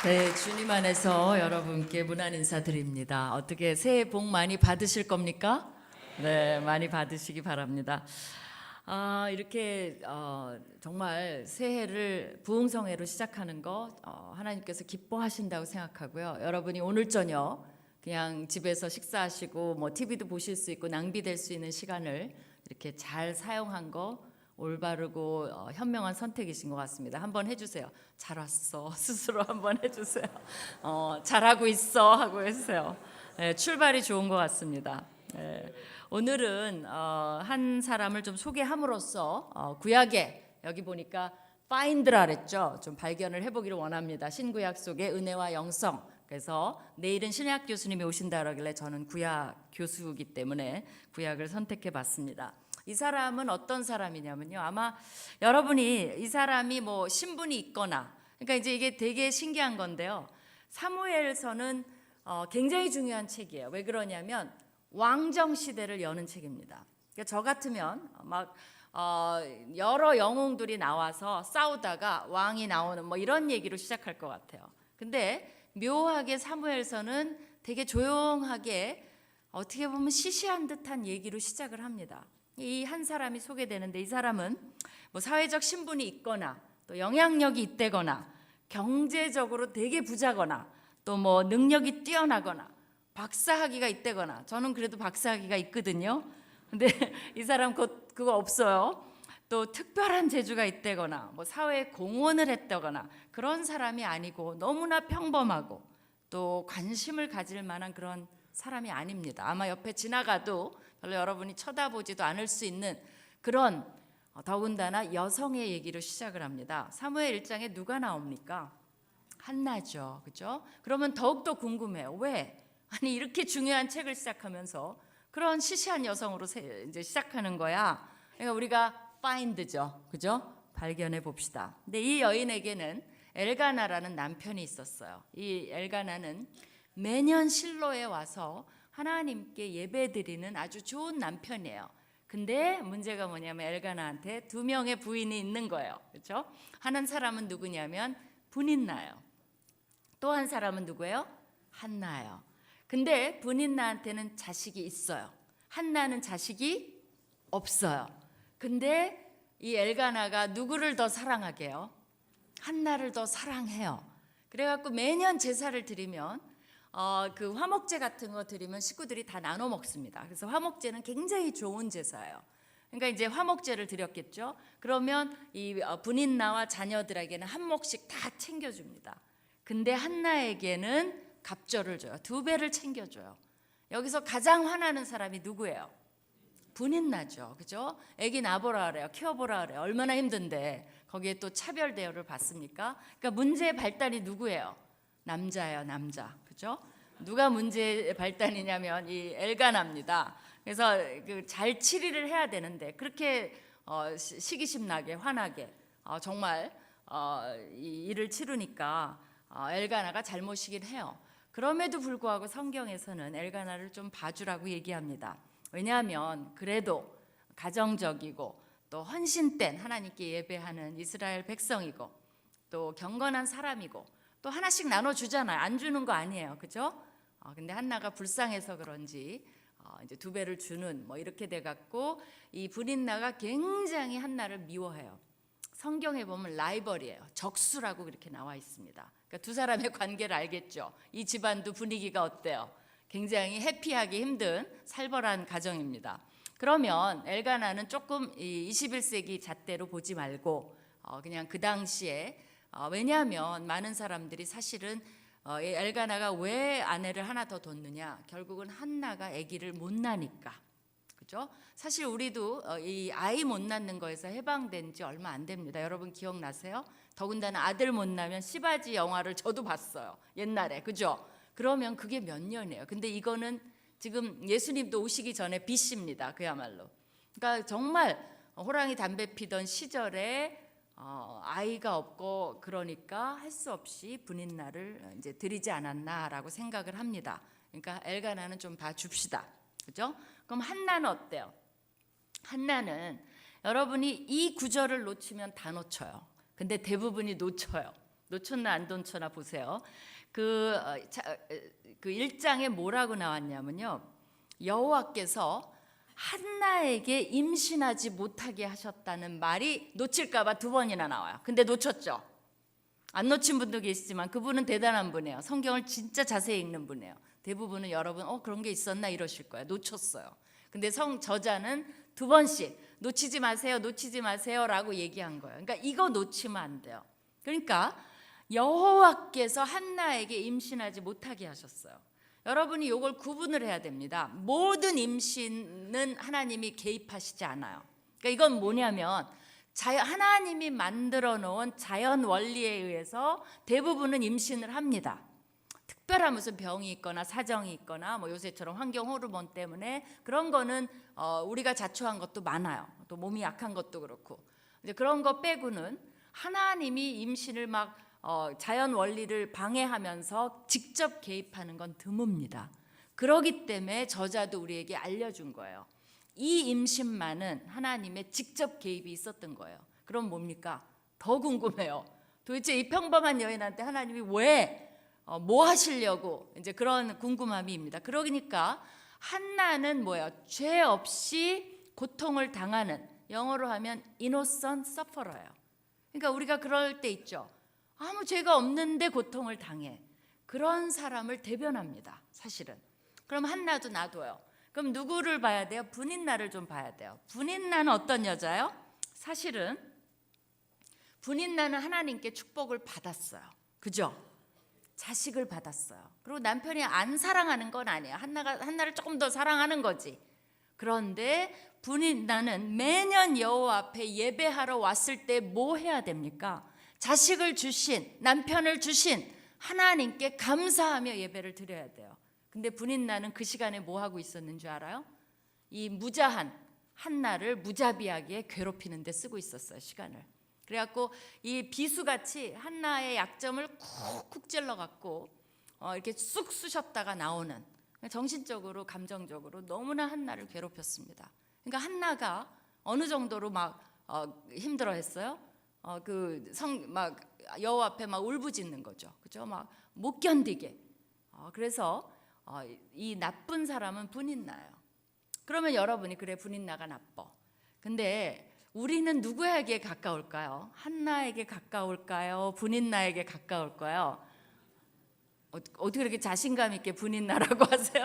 네, 주님 안에서 여러분께 문안 인사드립니다. 어떻게 새해 복 많이 받으실 겁니까? 네, 많이 받으시기 바랍니다. 이렇게 정말 새해를 부흥성회로 시작하는 거 하나님께서 기뻐하신다고 생각하고요. 여러분이 오늘 저녁 그냥 집에서 식사하시고 뭐 TV도 보실 수 있고 낭비될 수 있는 시간을 이렇게 잘 사용한 거 올바르고 현명한 선택이신 것 같습니다. 한번 해주세요. 잘 왔어. 스스로 한번 해주세요. 잘하고 있어 하고 해주세요. 네, 출발이 좋은 것 같습니다. 네, 오늘은 한 사람을 좀 소개함으로써 구약에 여기 보니까 find라 그랬죠. 좀 발견을 해보기를 원합니다. 신구약 속의 은혜와 영성. 그래서 내일은 신약 교수님이 오신다 그러길래 저는 구약 교수이기 때문에 구약을 선택해봤습니다. 이 사람은 어떤 사람이냐면요. 아마 여러분이 이 사람이 뭐 신분이 있거나, 그러니까 이제 이게 되게 신기한 건데요. 사무엘서는 굉장히 중요한 책이에요. 왜 그러냐면 왕정 시대를 여는 책입니다. 그러니까 저 같으면 막 여러 영웅들이 나와서 싸우다가 왕이 나오는 뭐 이런 얘기로 시작할 것 같아요. 근데 묘하게 사무엘서는 되게 조용하게 어떻게 보면 시시한 듯한 얘기로 시작을 합니다. 이 한 사람이 소개되는데 이 사람은 뭐 사회적 신분이 있거나 또 영향력이 있다거나 경제적으로 되게 부자거나 또 뭐 능력이 뛰어나거나 박사학위가 있다거나, 저는 그래도 박사학위가 있거든요. 근데 이 사람 그거 없어요. 또 특별한 재주가 있다거나 뭐 사회에 공헌을 했다거나 그런 사람이 아니고 너무나 평범하고 또 관심을 가질 만한 그런 사람이 아닙니다. 아마 옆에 지나가도 별로 여러분이 쳐다보지도 않을 수 있는 그런, 더군다나 여성의 얘기로 시작을 합니다. 사무엘 1장에 누가 나옵니까? 한나죠. 그죠? 그러면 더욱더 궁금해요. 왜? 아니 이렇게 중요한 책을 시작하면서 그런 시시한 여성으로 이제 시작하는 거야. 그러니까 우리가 find죠. 그죠? 발견해 봅시다. 근데 이 여인에게는 엘가나라는 남편이 있었어요. 이 엘가나는 매년 실로에 와서 하나님께 예배드리는 아주 좋은 남편이에요. 근데 문제가 뭐냐면 엘가나한테 2명의 부인이 있는 거예요. 그렇죠? 하는 사람은 누구냐면 분인나예요. 또 한 사람은 누구예요? 한나예요. 근데 분인나한테는 자식이 있어요. 한나는 자식이 없어요. 근데 이 엘가나가 누구를 더 사랑하게 해요? 한나를 더 사랑해요. 그래갖고 매년 제사를 드리면 그 화목제 같은 거 드리면 식구들이 다 나눠 먹습니다. 그래서 화목제는 굉장히 좋은 제사예요. 그러니까 이제 화목제를 드렸겠죠. 그러면 이 분인나와 자녀들에게는 한 몫씩 다 챙겨줍니다. 근데 한나에게는 갑절을 줘요. 2배를 챙겨줘요. 여기서 가장 화나는 사람이 누구예요? 분인나죠. 그죠? 애기 낳아보라 그래요. 키워보라 그래요. 얼마나 힘든데 거기에 또 차별 대우를 받습니까? 그러니까 문제의 발단이 누구예요? 남자예요. 남자. 그죠? 누가 문제의 발단이냐면 이 엘가나입니다. 그래서 잘 치리를 해야 되는데 그렇게 시기심 나게 화나게 정말 이 일을 치르니까 엘가나가 잘못이긴 해요. 그럼에도 불구하고 성경에서는 엘가나를 좀 봐주라고 얘기합니다. 왜냐하면 그래도 가정적이고 또 헌신된 하나님께 예배하는 이스라엘 백성이고 또 경건한 사람이고 또 하나씩 나눠주잖아요. 안 주는 거 아니에요. 그죠? 근데 한나가 불쌍해서 그런지 이제 2배를 주는 뭐 이렇게 돼갖고 이 분인나가 굉장히 한나를 미워해요. 성경에 보면 라이벌이에요. 적수라고 그렇게 나와 있습니다. 그러니까 2 사람의 관계를 알겠죠. 이 집안도 분위기가 어때요? 굉장히 해피하기 힘든 살벌한 가정입니다. 그러면 엘가나는 조금 21세기 잣대로 보지 말고 그냥 그 당시에 왜냐하면 많은 사람들이 사실은 엘가나가 왜 아내를 하나 더 뒀느냐, 결국은 한나가 아기를 못 낳으니까. 그죠? 사실 우리도 이 아이 못 낳는 거에서 해방된 지 얼마 안 됩니다. 여러분 기억나세요? 더군다나 아들 못 낳으면 시바지 영화를 저도 봤어요. 옛날에. 그죠? 그러면 그게 몇 년이에요. 근데 이거는 지금 예수님도 오시기 전에 BC입니다. 그야말로. 그러니까 정말 호랑이 담배 피던 시절에 아이가 없고 그러니까 할 수 없이 분인나를 이제 드리지 않았나라고 생각을 합니다. 그러니까 엘가나는 좀 봐줍시다. 그죠? 그럼 한나는 어때요? 한나는 여러분이 이 구절을 놓치면 다 놓쳐요. 근데 대부분이 놓쳐요. 놓쳤나 안 놓쳤나 보세요. 그 1장에 뭐라고 나왔냐면요. 여호와께서 한나에게 임신하지 못하게 하셨다는 말이 놓칠까 봐 2번이나 나와요. 근데 놓쳤죠. 안 놓친 분도 계시지만 그분은 대단한 분이에요. 성경을 진짜 자세히 읽는 분이에요. 대부분은 여러분 그런 게 있었나 이러실 거예요. 놓쳤어요. 근데 저자는 2번씩 놓치지 마세요, 놓치지 마세요라고 얘기한 거예요. 그러니까 이거 놓치면 안 돼요. 그러니까 여호와께서 한나에게 임신하지 못하게 하셨어요. 여러분이 이걸 구분을 해야 됩니다. 모든 임신은 하나님이 개입하시지 않아요. 그러니까 이건 뭐냐면 하나님이 만들어 놓은 자연 원리에 의해서 대부분은 임신을 합니다. 특별한 무슨 병이 있거나 사정이 있거나 뭐 요새처럼 환경 호르몬 때문에 그런 거는 우리가 자초한 것도 많아요. 또 몸이 약한 것도 그렇고. 이제 그런 거 빼고는 하나님이 임신을 막 자연 원리를 방해하면서 직접 개입하는 건 드뭅니다. 그러기 때문에 저자도 우리에게 알려준 거예요. 이 임신만은 하나님의 직접 개입이 있었던 거예요. 그럼 뭡니까? 더 궁금해요. 도대체 이 평범한 여인한테 하나님이 왜 뭐 하시려고 이제 그런 궁금함이입니다. 그러니까 한나는 뭐예요? 죄 없이 고통을 당하는, 영어로 하면 innocent sufferer예요. 그러니까 우리가 그럴 때 있죠. 아무 죄가 없는데 고통을 당해. 그런 사람을 대변합니다. 사실은. 그럼 한나도 놔둬요. 그럼 누구를 봐야 돼요? 분인나를 좀 봐야 돼요. 분인나는 어떤 여자요? 사실은 분인나는 하나님께 축복을 받았어요. 그죠? 자식을 받았어요. 그리고 남편이 안 사랑하는 건 아니에요. 한나를 조금 더 사랑하는 거지. 그런데 분인나는 매년 여호와 앞에 예배하러 왔을 때 뭐 해야 됩니까? 자식을 주신, 남편을 주신 하나님께 감사하며 예배를 드려야 돼요. 근데 분인나는 그 시간에 뭐 하고 있었는 줄 알아요? 이 무자한 한나를 무자비하게 괴롭히는 데 쓰고 있었어요, 시간을. 그래갖고 이 비수같이 한나의 약점을 쿡쿡 찔러갖고 이렇게 쑥 쑤셨다가 나오는, 정신적으로 감정적으로 너무나 한나를 괴롭혔습니다. 그러니까 한나가 어느 정도로 막 힘들어했어요. 막 여호와 앞에 막 울부짖는 거죠, 그죠? 막 못 견디게. 그래서 이 나쁜 사람은 분인나예요. 그러면 여러분이 그래 분인나가 나빠. 근데 우리는 누구에게 가까울까요? 한나에게 가까울까요? 분인나에게 가까울까요? 어떻게 그렇게 자신감 있게 분인나라고 하세요?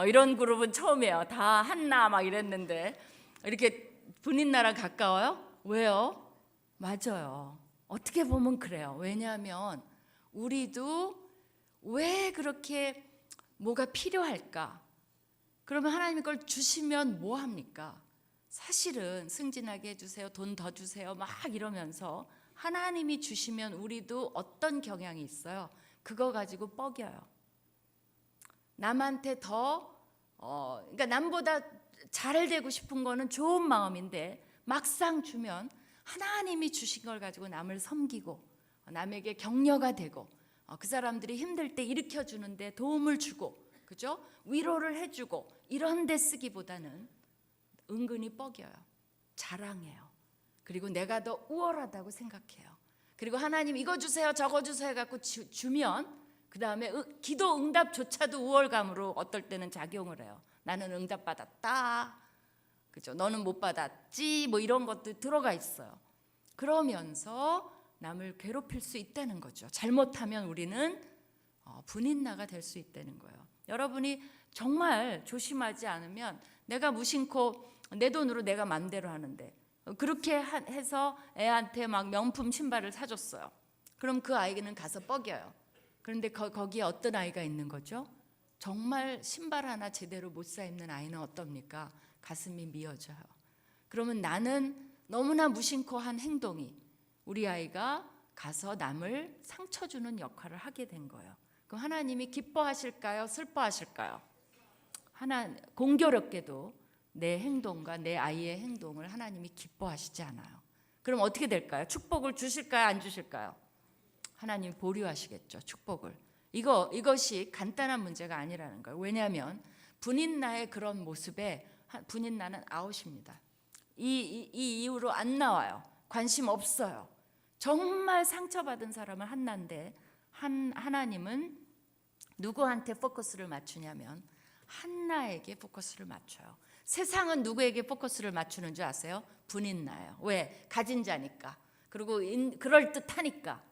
이런 그룹은 처음이에요. 다 한나 막 이랬는데 이렇게 분인나랑 가까워요? 왜요? 맞아요. 어떻게 보면 그래요. 왜냐하면 우리도 왜 그렇게 뭐가 필요할까? 그러면 하나님이 그걸 주시면 뭐 합니까? 사실은 승진하게 해주세요, 돈 더 주세요 막 이러면서 하나님이 주시면 우리도 어떤 경향이 있어요? 그거 가지고 뻐겨요. 남한테 그러니까 남보다 잘 되고 싶은 거는 좋은 마음인데 막상 주면 하나님이 주신 걸 가지고 남을 섬기고 남에게 격려가 되고 그 사람들이 힘들 때 일으켜 주는데 도움을 주고, 그죠? 위로를 해주고 이런 데 쓰기보다는 은근히 뻐겨요. 자랑해요. 그리고 내가 더 우월하다고 생각해요. 그리고 하나님 이거 주세요 저거 주세요 해갖고 주면 그 다음에 기도 응답조차도 우월감으로 어떨 때는 작용을 해요. 나는 응답 받았다, 그죠? 너는 못 받았지, 뭐 이런 것도 들어가 있어요. 그러면서 남을 괴롭힐 수 있다는 거죠. 잘못하면 우리는 분인나가 될 수 있다는 거예요. 여러분이 정말 조심하지 않으면 내가 무심코 내 돈으로 내가 맘대로 하는데 그렇게 해서 애한테 막 명품 신발을 사줬어요. 그럼 그 아이는 가서 뻐겨요. 그런데 거기에 어떤 아이가 있는 거죠? 정말 신발 하나 제대로 못 사 입는 아이는 어떻습니까? 가슴이 미어져요. 그러면 나는 너무나 무심코 한 행동이 우리 아이가 가서 남을 상처 주는 역할을 하게 된 거예요. 그럼 하나님이 기뻐하실까요? 슬퍼하실까요? 공교롭게도 내 행동과 내 아이의 행동을 하나님이 기뻐하시지 않아요. 그럼 어떻게 될까요? 축복을 주실까요? 안 주실까요? 하나님이 보류하시겠죠, 축복을. 이것이 간단한 문제가 아니라는 거예요. 왜냐하면 분인나의 그런 모습에 분인나는 아웃입니다. 이 이후로 안 나와요. 관심 없어요. 정말 상처받은 사람은 한나인데 하나님은 누구한테 포커스를 맞추냐면 한나에게 포커스를 맞춰요. 세상은 누구에게 포커스를 맞추는 줄 아세요? 분인나예요. 왜? 가진 자니까. 그리고 그럴듯하니까.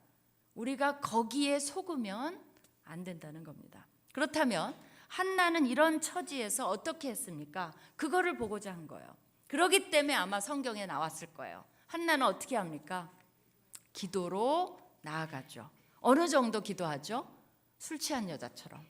우리가 거기에 속으면 안 된다는 겁니다. 그렇다면 한나는 이런 처지에서 어떻게 했습니까? 그거를 보고자 한 거예요. 그렇기 때문에 아마 성경에 나왔을 거예요. 한나는 어떻게 합니까? 기도로 나아가죠. 어느 정도 기도하죠? 술 취한 여자처럼.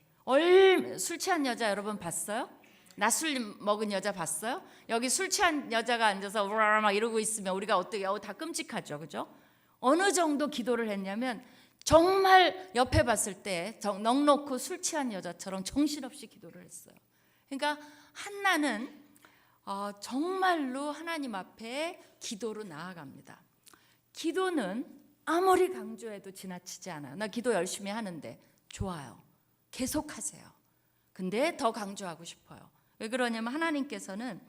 술 취한 여자 여러분 봤어요? 낮술 먹은 여자 봤어요? 여기 술 취한 여자가 앉아서 우라라 막 이러고 있으면 우리가 어떻게 다 끔찍하죠, 그죠? 어느 정도 기도를 했냐면 정말 옆에 봤을 때 넋놓고 술 취한 여자처럼 정신없이 기도를 했어요. 그러니까 한나는 정말로 하나님 앞에 기도로 나아갑니다. 기도는 아무리 강조해도 지나치지 않아요. 나 기도 열심히 하는데 좋아요. 계속하세요. 근데 더 강조하고 싶어요. 왜 그러냐면 하나님께서는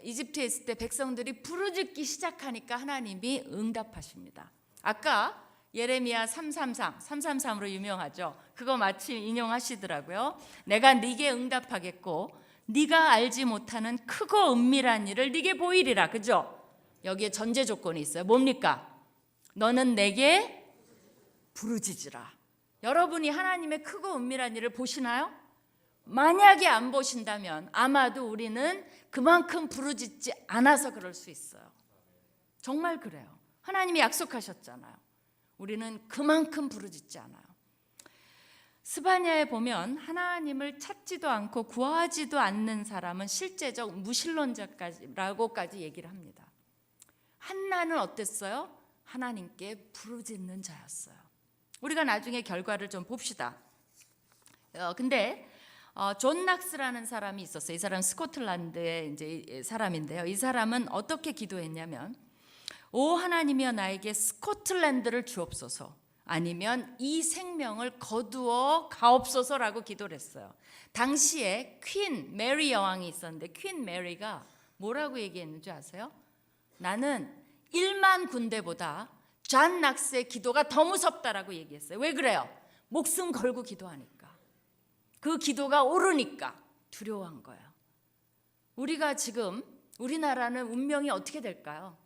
이집트에 있을 때 백성들이 부르짖기 시작하니까 하나님이 응답하십니다. 아까 예레미야 333으로 유명하죠. 그거 마침 인용하시더라고요. 내가 네게 응답하겠고 네가 알지 못하는 크고 은밀한 일을 네게 보이리라. 그죠? 여기에 전제 조건이 있어요. 뭡니까? 너는 내게 부르짖으라. 여러분이 하나님의 크고 은밀한 일을 보시나요? 만약에 안 보신다면 아마도 우리는 그만큼 부르짖지 않아서 그럴 수 있어요. 정말 그래요. 하나님이 약속하셨잖아요. 우리는 그만큼 부르짖지 않아요. 스바냐에 보면 하나님을 찾지도 않고 구하지도 않는 사람은 실제적 무신론자라고까지 얘기를 합니다. 한나는 어땠어요? 하나님께 부르짖는 자였어요. 우리가 나중에 결과를 좀 봅시다. 근데 존 낙스라는 사람이 있었어요. 이 사람은 스코틀랜드의 이제 사람인데요. 이 사람은 어떻게 기도했냐면, 오 하나님이여 나에게 스코틀랜드를 주옵소서, 아니면 이 생명을 거두어 가옵소서라고 기도를 했어요. 당시에 퀸 메리 여왕이 있었는데 퀸 메리가 뭐라고 얘기했는지 아세요? 나는 1만 군대보다 존 낙스의 기도가 더 무섭다라고 얘기했어요. 왜 그래요? 목숨 걸고 기도하니까. 그 기도가 오르니까 두려워한 거예요. 우리가 지금 우리나라는 운명이 어떻게 될까요?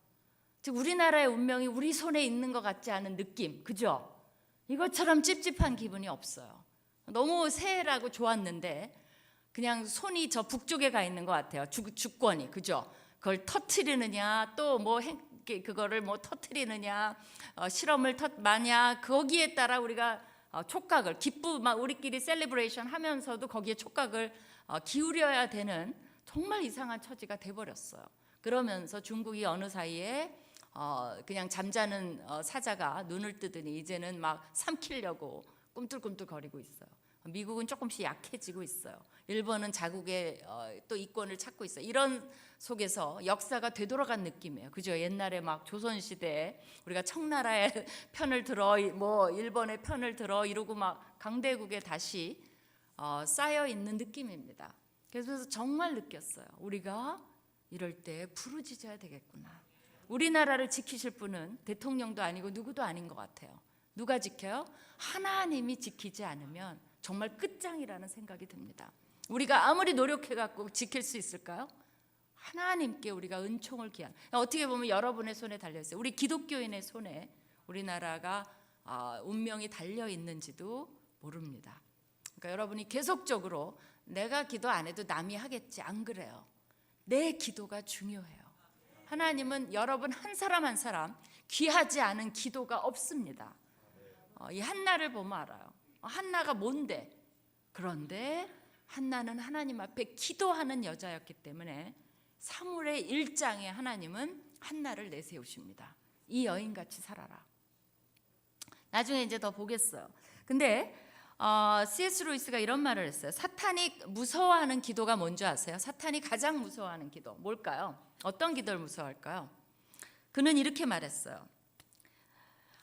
즉 우리나라의 운명이 우리 손에 있는 것 같지 않은 느낌, 그죠? 이것처럼 찝찝한 기분이 없어요. 너무 새해라고 좋았는데 그냥 손이 저 북쪽에 가 있는 것 같아요. 주권이, 그죠? 그걸 터트리느냐, 또 뭐 그거를 뭐 터트리느냐, 실험을 마냐, 거기에 따라 우리가 촉각을 막 우리끼리 셀리브레이션 하면서도 거기에 촉각을 기울여야 되는 정말 이상한 처지가 돼버렸어요. 그러면서 중국이 어느 사이에 그냥 잠자는 사자가 눈을 뜨더니 이제는 막 삼키려고 꿈틀꿈틀 거리고 있어요. 미국은 조금씩 약해지고 있어요. 일본은 자국의 또 이권을 찾고 있어요. 이런 속에서 역사가 되돌아간 느낌이에요. 그죠? 옛날에 막 조선시대에 우리가 청나라의 편을 들어 뭐 일본의 편을 들어 이러고 막 강대국에 다시 쌓여 있는 느낌입니다. 그래서 정말 느꼈어요. 우리가 이럴 때 부르짖어야 되겠구나. 우리나라를 지키실 분은 대통령도 아니고 누구도 아닌 것 같아요. 누가 지켜요? 하나님이 지키지 않으면 정말 끝장이라는 생각이 듭니다. 우리가 아무리 노력해갖고 지킬 수 있을까요? 하나님께 우리가 은총을 기한, 어떻게 보면 여러분의 손에 달려있어요. 우리 기독교인의 손에 우리나라가 운명이 달려있는지도 모릅니다. 그러니까 여러분이 계속적으로 내가 기도 안 해도 남이 하겠지, 안 그래요. 내 기도가 중요해요. 하나님은 여러분 한 사람 한 사람 귀하지 않은 기도가 없습니다. 이 한나를 보면 알아요. 한나가 뭔데? 그런데 한나는 하나님 앞에 기도하는 여자였기 때문에 사무엘의 1장에 하나님은 한나를 내세우십니다. 이 여인같이 살아라. 나중에 이제 더 보겠어요. 근데 C.S. 루이스가 이런 말을 했어요. 사탄이 무서워하는 기도가 뭔지 아세요? 사탄이 가장 무서워하는 기도 뭘까요? 어떤 기도를 무서워할까요? 그는 이렇게 말했어요.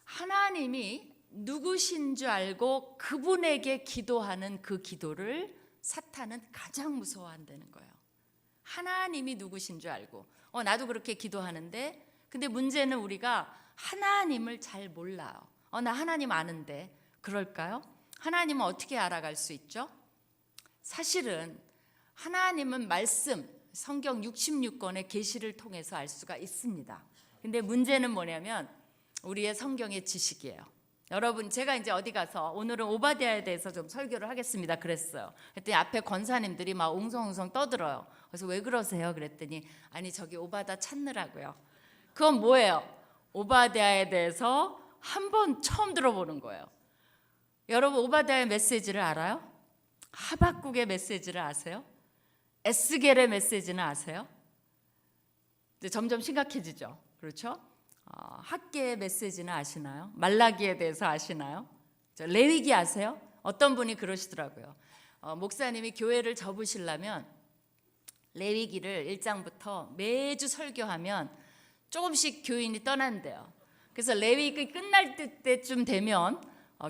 하나님이 누구신 줄 알고 그분에게 기도하는 그 기도를 사탄은 가장 무서워한다는 거예요. 하나님이 누구신 줄 알고 나도 그렇게 기도하는데, 근데 문제는 우리가 하나님을 잘 몰라요. 나 하나님 아는데 그럴까요? 하나님은 어떻게 알아갈 수 있죠? 사실은 하나님은 말씀, 성경 66권의 계시를 통해서 알 수가 있습니다. 근데 문제는 뭐냐면 우리의 성경의 지식이에요. 여러분, 제가 이제 어디 가서 오늘은 오바댜에 대해서 좀 설교를 하겠습니다 그랬어요. 그랬더니 앞에 권사님들이 막 웅성웅성 떠들어요. 그래서 왜 그러세요? 그랬더니 아니 저기 오바댜 찾느라고요. 그건 뭐예요? 오바댜에 대해서 한 번 처음 들어보는 거예요. 여러분, 오바댜의 메시지를 알아요? 하박국의 메시지를 아세요? 에스겔의 메시지는 아세요? 이제 점점 심각해지죠. 그렇죠? 학계의 메시지는 아시나요? 말라기에 대해서 아시나요? 레위기 아세요? 어떤 분이 그러시더라고요. 목사님이 교회를 접으시려면 레위기를 1장부터 매주 설교하면 조금씩 교인이 떠난대요. 그래서 레위기 끝날 때쯤 되면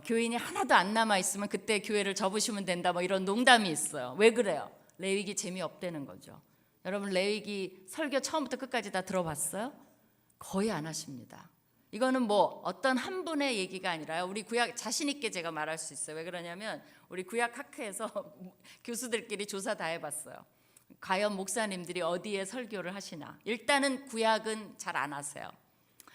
교인이 하나도 안 남아 있으면 그때 교회를 접으시면 된다, 뭐 이런 농담이 있어요. 왜 그래요? 레위기 재미없다는 거죠. 여러분, 레위기 설교 처음부터 끝까지 다 들어봤어요? 거의 안 하십니다. 이거는 뭐 어떤 한 분의 얘기가 아니라요. 우리 구약 자신 있게 제가 말할 수 있어요. 왜 그러냐면 우리 구약 학회에서 교수들끼리 조사 다 해봤어요. 과연 목사님들이 어디에 설교를 하시나. 일단은 구약은 잘 안 하세요.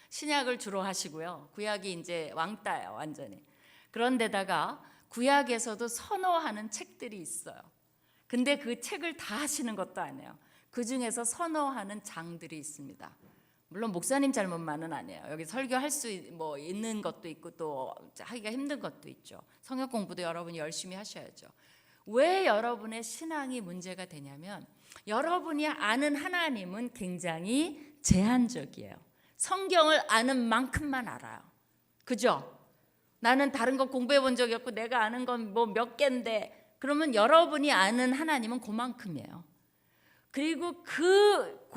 신약을 주로 하시고요. 구약이 이제 왕따예요, 완전히. 그런데다가 구약에서도 선호하는 책들이 있어요. 근데 그 책을 다 하시는 것도 아니에요. 그 중에서 선호하는 장들이 있습니다. 물론 목사님 잘못만은 아니에요. 여기 설교할 수 뭐 있는 것도 있고 또 하기가 힘든 것도 있죠. 성역 공부도 여러분이 열심히 하셔야죠. 왜 여러분의 신앙이 문제가 되냐면 여러분이 아는 하나님은 굉장히 제한적이에요. 성경을 아는 만큼만 알아요. 그죠? 나는 다른 거 공부해 본 적이 없고 내가 아는 건 뭐 몇 개인데, 그러면 여러분이 아는 하나님은 그만큼이에요. 그리고 그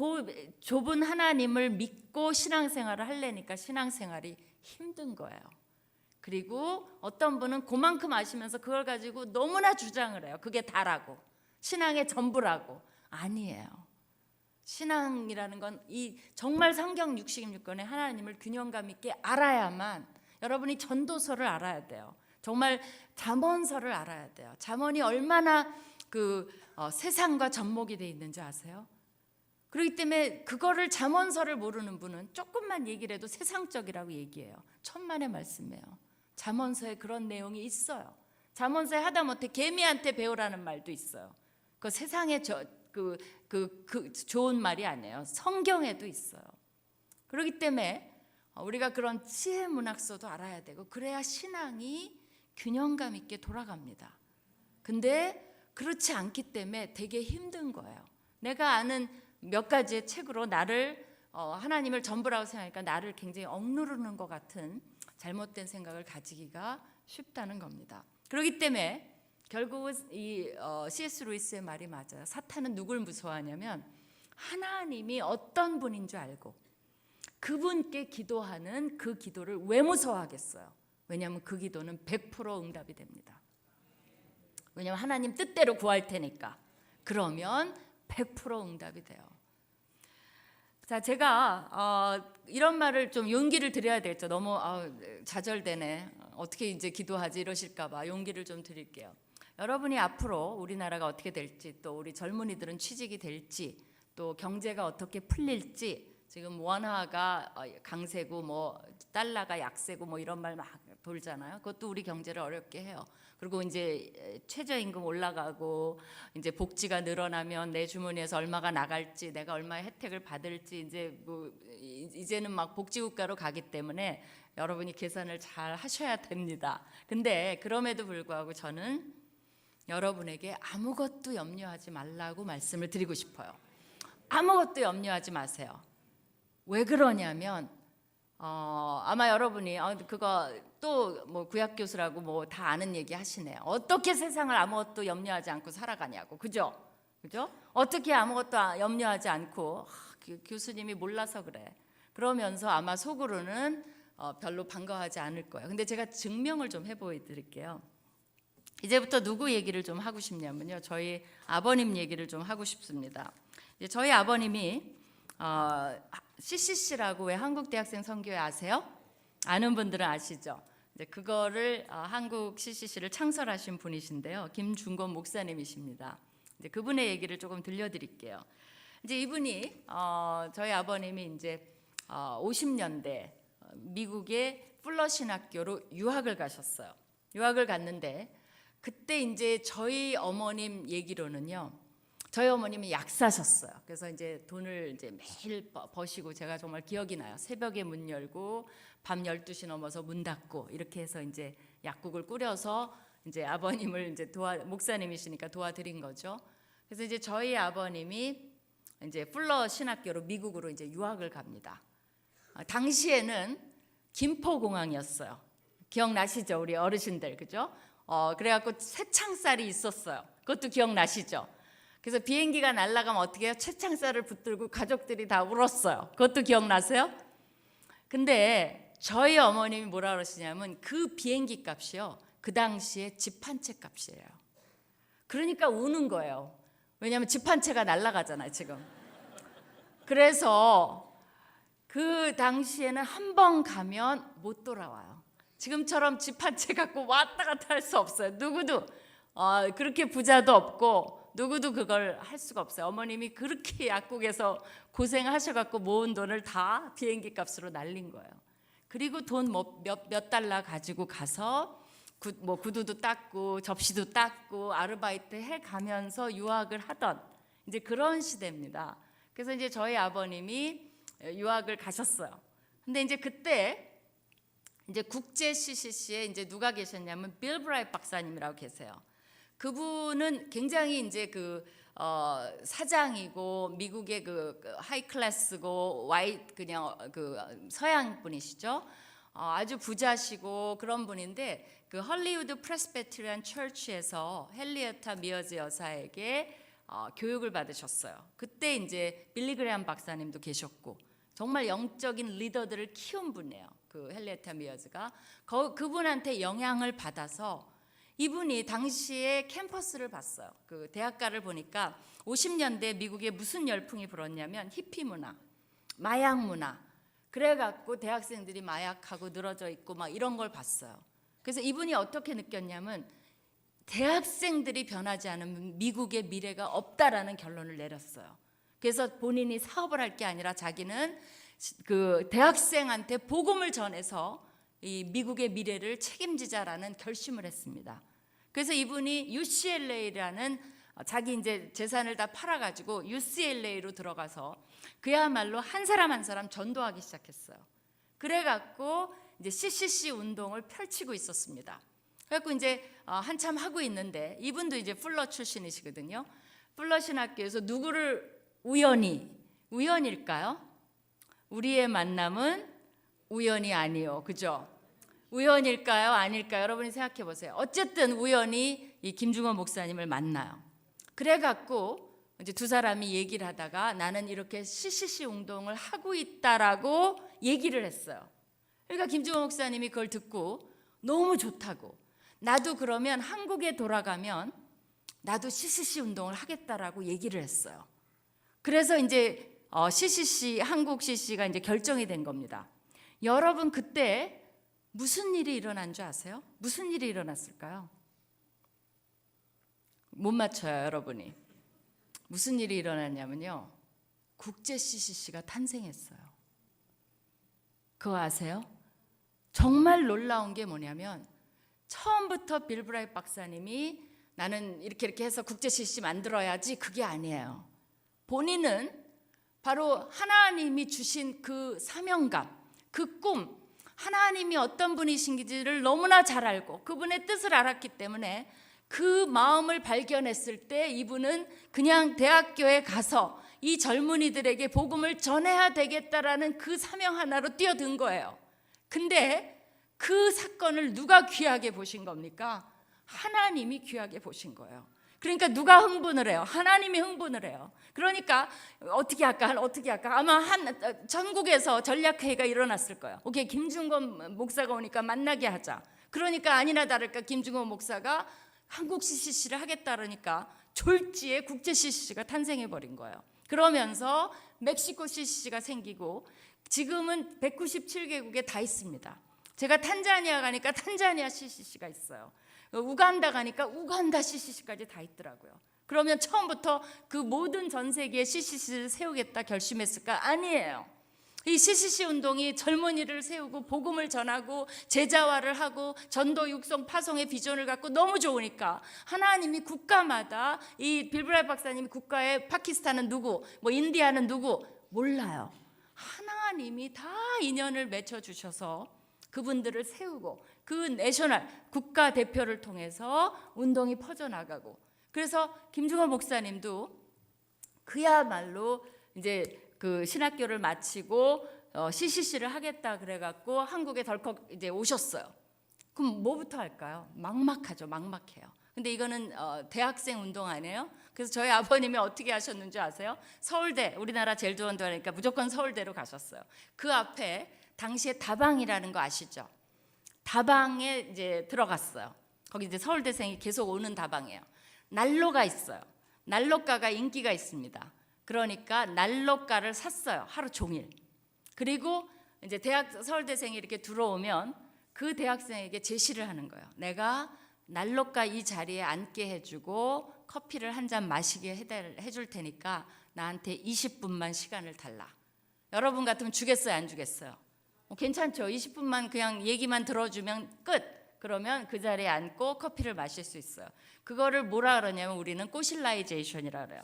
좁은 하나님을 믿고 신앙생활을 하려니까 신앙생활이 힘든 거예요. 그리고 어떤 분은 그만큼 아시면서 그걸 가지고 너무나 주장을 해요. 그게 다라고, 신앙의 전부라고. 아니에요. 신앙이라는 건 이 정말 성경 66권의 하나님을 균형감 있게 알아야만, 여러분이 전도서를 알아야 돼요. 정말 잠언서를 알아야 돼요. 잠언이 얼마나 세상과 접목이 돼 있는지 아세요? 그렇기 때문에 그거를 잠언서를 모르는 분은 조금만 얘기를 해도 세상적이라고 얘기해요. 천만의 말씀이에요. 잠언서에 그런 내용이 있어요. 잠언서에 하다못해 개미한테 배우라는 말도 있어요. 그 세상에 좋은 말이 아니에요. 성경에도 있어요. 그렇기 때문에 우리가 그런 지혜 문학서도 알아야 되고, 그래야 신앙이 균형감 있게 돌아갑니다. 근데 그렇지 않기 때문에 되게 힘든 거예요. 내가 아는 몇 가지의 책으로 나를 하나님을 전부라고 생각하니까 나를 굉장히 억누르는 것 같은 잘못된 생각을 가지기가 쉽다는 겁니다. 그렇기 때문에 결국은 이 C.S. 루이스의 말이 맞아요. 사탄은 누굴 무서워하냐면 하나님이 어떤 분인 줄 알고 그분께 기도하는 그 기도를 왜 무서워하겠어요? 왜냐하면 그 기도는 100% 응답이 됩니다. 왜냐하면 하나님 뜻대로 구할 테니까. 그러면 100% 응답이 돼요. 자, 제가 이런 말을 좀 용기를 드려야 되겠죠. 너무 좌절되네. 어떻게 이제 기도하지 이러실까 봐 용기를 좀 드릴게요. 여러분이 앞으로 우리나라가 어떻게 될지, 또 우리 젊은이들은 취직이 될지, 또 경제가 어떻게 풀릴지, 지금 원화가 강세고 뭐 달러가 약세고 뭐 이런 말 막 돌잖아요. 그것도 우리 경제를 어렵게 해요. 그리고 이제 최저임금 올라가고 이제 복지가 늘어나면 내 주머니에서 얼마가 나갈지, 내가 얼마의 혜택을 받을지, 이제는 막 복지국가로 가기 때문에 여러분이 계산을 잘 하셔야 됩니다. 근데 그럼에도 불구하고 저는 여러분에게 아무것도 염려하지 말라고 말씀을 드리고 싶어요. 아무것도 염려하지 마세요. 왜 그러냐면 아마 여러분이 그거 또 뭐 구약 교수라고 뭐 다 아는 얘기 하시네요. 어떻게 세상을 아무것도 염려하지 않고 살아가냐고. 그죠? 어떻게 아무것도 염려하지 않고 교수님이 몰라서 그래. 그러면서 아마 속으로는 별로 반가워하지 않을 거예요. 근데 제가 증명을 좀 해보여드릴게요. 이제부터 누구 얘기를 좀 하고 싶냐면요, 저희 아버님 얘기를 좀 하고 싶습니다. 이제 저희 아버님이 CCC라고 왜 한국 대학생 선교회 아세요? 아는 분들은 아시죠? 이제 그거를 한국 CCC를 창설하신 분이신데요. 김중건 목사님이십니다. 이제 그분의 얘기를 조금 들려드릴게요. 이제 이분이 저희 아버님이 이제 50년대 미국의 풀러 신학교로 유학을 가셨어요. 유학을 갔는데 그때 이제 저희 어머님 얘기로는요. 저희 어머님이 약사셨어요. 그래서 이제 돈을 이제 매일 버시고 제가 정말 기억이 나요. 새벽에 문 열고 밤 12시 넘어서 문 닫고 이렇게 해서 이제 약국을 꾸려서 이제 아버님을 이제 목사님이시니까 도와드린 거죠. 그래서 이제 저희 아버님이 이제 풀러 신학교로 미국으로 이제 유학을 갑니다. 당시에는 김포공항이었어요. 기억나시죠? 우리 어르신들 그죠? 그래갖고 쇠창살이 있었어요. 그것도 기억나시죠? 그래서 비행기가 날아가면 어떻게 해요? 쇠창살을 붙들고 가족들이 다 울었어요. 그것도 기억나세요? 근데 저희 어머님이 뭐라 그러시냐면 그 비행기 값이요. 그 당시에 집 한 채 값이에요. 그러니까 우는 거예요. 왜냐하면 집 한 채가 날아가잖아요 지금. 그래서 그 당시에는 한 번 가면 못 돌아와요. 지금처럼 집 한 채 갖고 왔다 갔다 할 수 없어요. 누구도 그렇게 부자도 없고 누구도 그걸 할 수가 없어요. 어머님이 그렇게 약국에서 고생하셔갖고 모은 돈을 다 비행기 값으로 날린 거예요. 그리고 돈 몇 달러 가지고 가서 구두도 닦고 접시도 닦고 아르바이트 해가면서 유학을 하던 이제 그런 시대입니다. 그래서 이제 저희 아버님이 유학을 가셨어요. 근데 이제 그때 이제 국제 CCC에 이제 누가 계셨냐면 빌 브라이트 박사님이라고 계세요. 그분은 굉장히 이제 그 사장이고 미국의 그 하이 클래스고 그냥 그 서양 분이시죠. 아주 부자시고 그런 분인데 그 헐리우드 프레스베테리안 처치에서 헨리에타 미어즈 여사에게 교육을 받으셨어요. 그때 이제 빌리 그레엄 박사님도 계셨고 정말 영적인 리더들을 키운 분이에요. 그 헨리에타 미어즈가 그분한테 영향을 받아서 이분이 당시에 캠퍼스를 봤어요. 그 대학가를 보니까 50년대 미국에 무슨 열풍이 불었냐면 히피 문화, 마약 문화. 그래갖고 대학생들이 마약하고 늘어져 있고 막 이런 걸 봤어요. 그래서 이분이 어떻게 느꼈냐면 대학생들이 변하지 않으면 미국의 미래가 없다라는 결론을 내렸어요. 그래서 본인이 사업을 할 게 아니라 자기는 그 대학생한테 복음을 전해서 이 미국의 미래를 책임지자라는 결심을 했습니다. 그래서 이분이 UCLA라는 자기 이제 재산을 다 팔아가지고 UCLA로 들어가서 그야말로 한 사람 한 사람 전도하기 시작했어요. 그래갖고 이제 CCC 운동을 펼치고 있었습니다. 그래갖고 이제 한참 하고 있는데 이분도 이제 풀러 출신이시거든요. 풀러 신학교에서 누구를 우연일까요? 우리의 만남은 우연이 아니요, 그죠? 우연일까요? 아닐까요? 여러분이 생각해 보세요. 어쨌든 우연히 이 김중건 목사님을 만나요. 그래갖고 이제 두 사람이 얘기를 하다가 나는 이렇게 CCC 운동을 하고 있다라고 얘기를 했어요. 그러니까 김중건 목사님이 그걸 듣고 너무 좋다고 나도 그러면 한국에 돌아가면 나도 CCC 운동을 하겠다라고 얘기를 했어요. 그래서 이제 한국 CCC가 이제 결정이 된 겁니다. 여러분 그때 무슨 일이 일어난 줄 아세요? 무슨 일이 일어났을까요? 못 맞춰요, 여러분이. 무슨 일이 일어났냐면요. 국제 CCC가 탄생했어요. 그거 아세요? 정말 놀라운 게 뭐냐면 처음부터 빌 브라이트 박사님이 나는 이렇게 해서 국제 CCC 만들어야지 그게 아니에요. 본인은 바로 하나님이 주신 그 사명감, 그 꿈, 하나님이 어떤 분이신지를 너무나 잘 알고 그분의 뜻을 알았기 때문에 그 마음을 발견했을 때 이분은 그냥 대학교에 가서 이 젊은이들에게 복음을 전해야 되겠다라는 그 사명 하나로 뛰어든 거예요. 근데 그 사건을 누가 귀하게 보신 겁니까? 하나님이 귀하게 보신 거예요. 그러니까 누가 흥분을 해요? 하나님이 흥분을 해요. 그러니까 어떻게 할까? 아마 전국에서 전략회의가 일어났을 거예요. 오케이, 김중건 목사가 오니까 만나게 하자. 그러니까 아니나 다를까 김중건 목사가 한국 CCC를 하겠다 그러니까 졸지에 국제 CCC가 탄생해 버린 거예요. 그러면서 멕시코 CCC가 생기고 지금은 197개국에 다 있습니다. 제가 탄자니아 가니까 탄자니아 CCC가 있어요. 우간다 가니까 우간다 CCC까지 다 있더라고요. 그러면 처음부터 그 모든 전 세계에 CCC를 세우겠다 결심했을까? 아니에요. 이 CCC 운동이 젊은이를 세우고 복음을 전하고 제자화를 하고 전도 육성 파송의 비전을 갖고 너무 좋으니까 하나님이 국가마다 이 빌브라이트 박사님이 국가에 파키스탄은 누구, 뭐 인디아는 누구 몰라요. 하나님이 다 인연을 맺혀 주셔서 그분들을 세우고 그 내셔널 국가 대표를 통해서 운동이 퍼져나가고, 그래서 김중호 목사님도 그야말로 이제 그 신학교를 마치고 CCC를 하겠다 그래갖고 한국에 덜컥 이제 오셨어요. 그럼 뭐부터 할까요? 막막하죠. 막막해요. 근데 이거는 대학생 운동 아니에요? 그래서 저희 아버님이 어떻게 하셨는지 아세요? 서울대, 우리나라 제일 좋은 대학이니까 무조건 서울대로 가셨어요. 그 앞에 당시에 다방이라는 거 아시죠? 다방에 이제 들어갔어요. 거기 이제 서울대생이 계속 오는 다방이에요. 난로가 있어요. 난로가가 인기가 있습니다. 그러니까 난로가를 샀어요. 하루 종일. 그리고 이제 서울대생이 이렇게 들어오면 그 대학생에게 제시를 하는 거예요. 내가 난로가 이 자리에 앉게 해주고 커피를 한 잔 마시게 해줄 테니까 나한테 20분만 시간을 달라. 여러분 같으면 주겠어요, 안 주겠어요? 괜찮죠? 20분만 그냥 얘기만 들어주면 끝. 그러면 그 자리에 앉고 커피를 마실 수 있어요. 그거를 뭐라 그러냐면 우리는 꼬실라이제이션이라 그래요.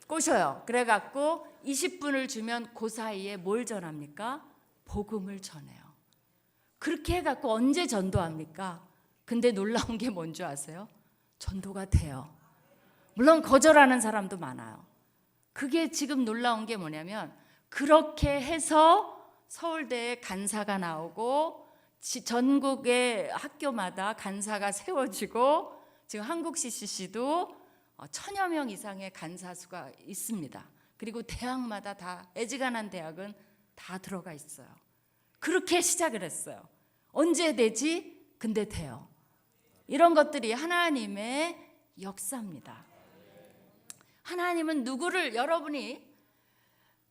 꼬셔요. 그래갖고 20분을 주면 그 사이에 뭘 전합니까? 복음을 전해요. 그렇게 해갖고 언제 전도합니까? 근데 놀라운 게 뭔지 아세요? 전도가 돼요. 물론 거절하는 사람도 많아요. 그게 지금 놀라운 게 뭐냐면 그렇게 해서 서울대에 간사가 나오고 전국의 학교마다 간사가 세워지고 지금 한국 CCC도 1000여 명 이상의 간사 수가 있습니다. 그리고 대학마다 다 애지간한 대학은 다 들어가 있어요. 그렇게 시작을 했어요. 언제 되지? 근데 돼요. 이런 것들이 하나님의 역사입니다. 하나님은 누구를, 여러분이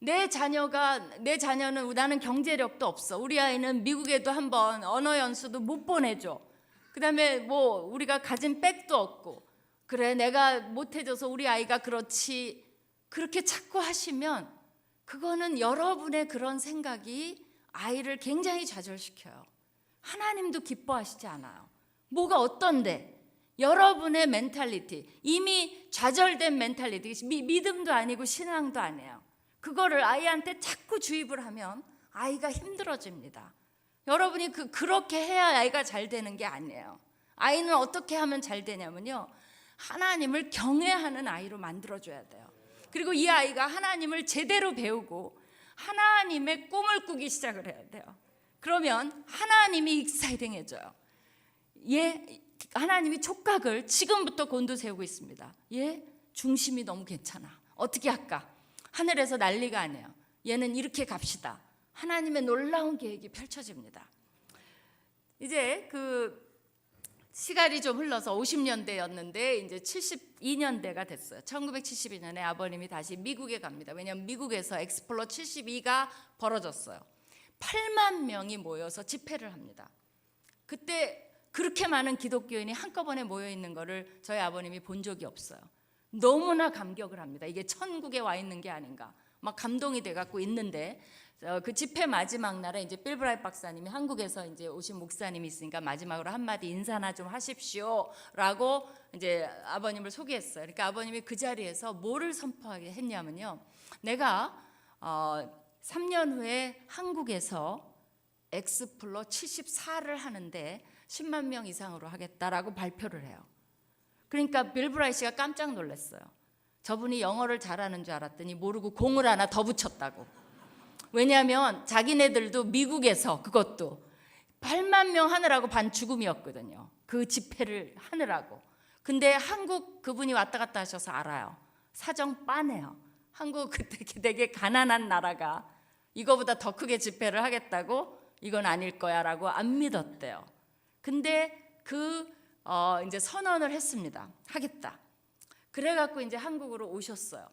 내 자녀는 나는 경제력도 없어. 우리 아이는 미국에도 한번 언어 연수도 못 보내줘. 그다음에 뭐 우리가 가진 백도 없고. 그래 내가 못해줘서 우리 아이가 그렇지. 그렇게 자꾸 하시면 그거는 여러분의 그런 생각이 아이를 굉장히 좌절시켜요. 하나님도 기뻐하시지 않아요. 뭐가 어떤데? 여러분의 멘탈리티, 이미 좌절된 멘탈리티, 믿음도 아니고 신앙도 아니에요. 그거를 아이한테 자꾸 주입을 하면 아이가 힘들어집니다. 여러분이 그렇게 해야 아이가 잘 되는 게 아니에요. 아이는 어떻게 하면 잘 되냐면요, 하나님을 경외하는 아이로 만들어줘야 돼요. 그리고 이 아이가 하나님을 제대로 배우고 하나님의 꿈을 꾸기 시작을 해야 돼요. 그러면 하나님이 익사이딩해져요. 하나님이 촉각을 지금부터 곤두세우고 있습니다. 중심이 너무 괜찮아. 어떻게 할까? 하늘에서 난리가 아니에요. 얘는 이렇게 갑시다. 하나님의 놀라운 계획이 펼쳐집니다. 이제 그 시간이 좀 흘러서 50년대였는데 이제 72년대가 됐어요. 1972년에 아버님이 다시 미국에 갑니다. 왜냐하면 미국에서 엑스플로 72가 벌어졌어요. 8만 명이 모여서 집회를 합니다. 그때 그렇게 많은 기독교인이 한꺼번에 모여 있는 거를 저희 아버님이 본 적이 없어요. 너무나 감격을 합니다. 이게 천국에 와 있는 게 아닌가. 막 감동이 돼 갖고 있는데 그 집회 마지막 날에 이제 빌브라이트 박사님이 한국에서 이제 오신 목사님이 있으니까 마지막으로 한마디 인사나 좀 하십시오라고 이제 아버님을 소개했어요. 그러니까 아버님이 그 자리에서 뭐를 선포하게 했냐면요, 내가 3년 후에 한국에서 엑스플로 74를 하는데 10만 명 이상으로 하겠다라고 발표를 해요. 그러니까 빌브라이트 씨가 깜짝 놀랐어요. 저분이 영어를 잘하는 줄 알았더니 모르고 공을 하나 더 붙였다고. 왜냐하면 자기네들도 미국에서 그것도 8만 명 하느라고 반 죽음이었거든요. 그 집회를 하느라고. 근데 한국 그분이 왔다 갔다 하셔서 알아요. 사정 빤해요. 한국 그때 되게 가난한 나라가 이거보다 더 크게 집회를 하겠다고? 이건 아닐 거야 라고 안 믿었대요. 근데 이제 선언을 했습니다. 하겠다. 그래갖고 이제 한국으로 오셨어요.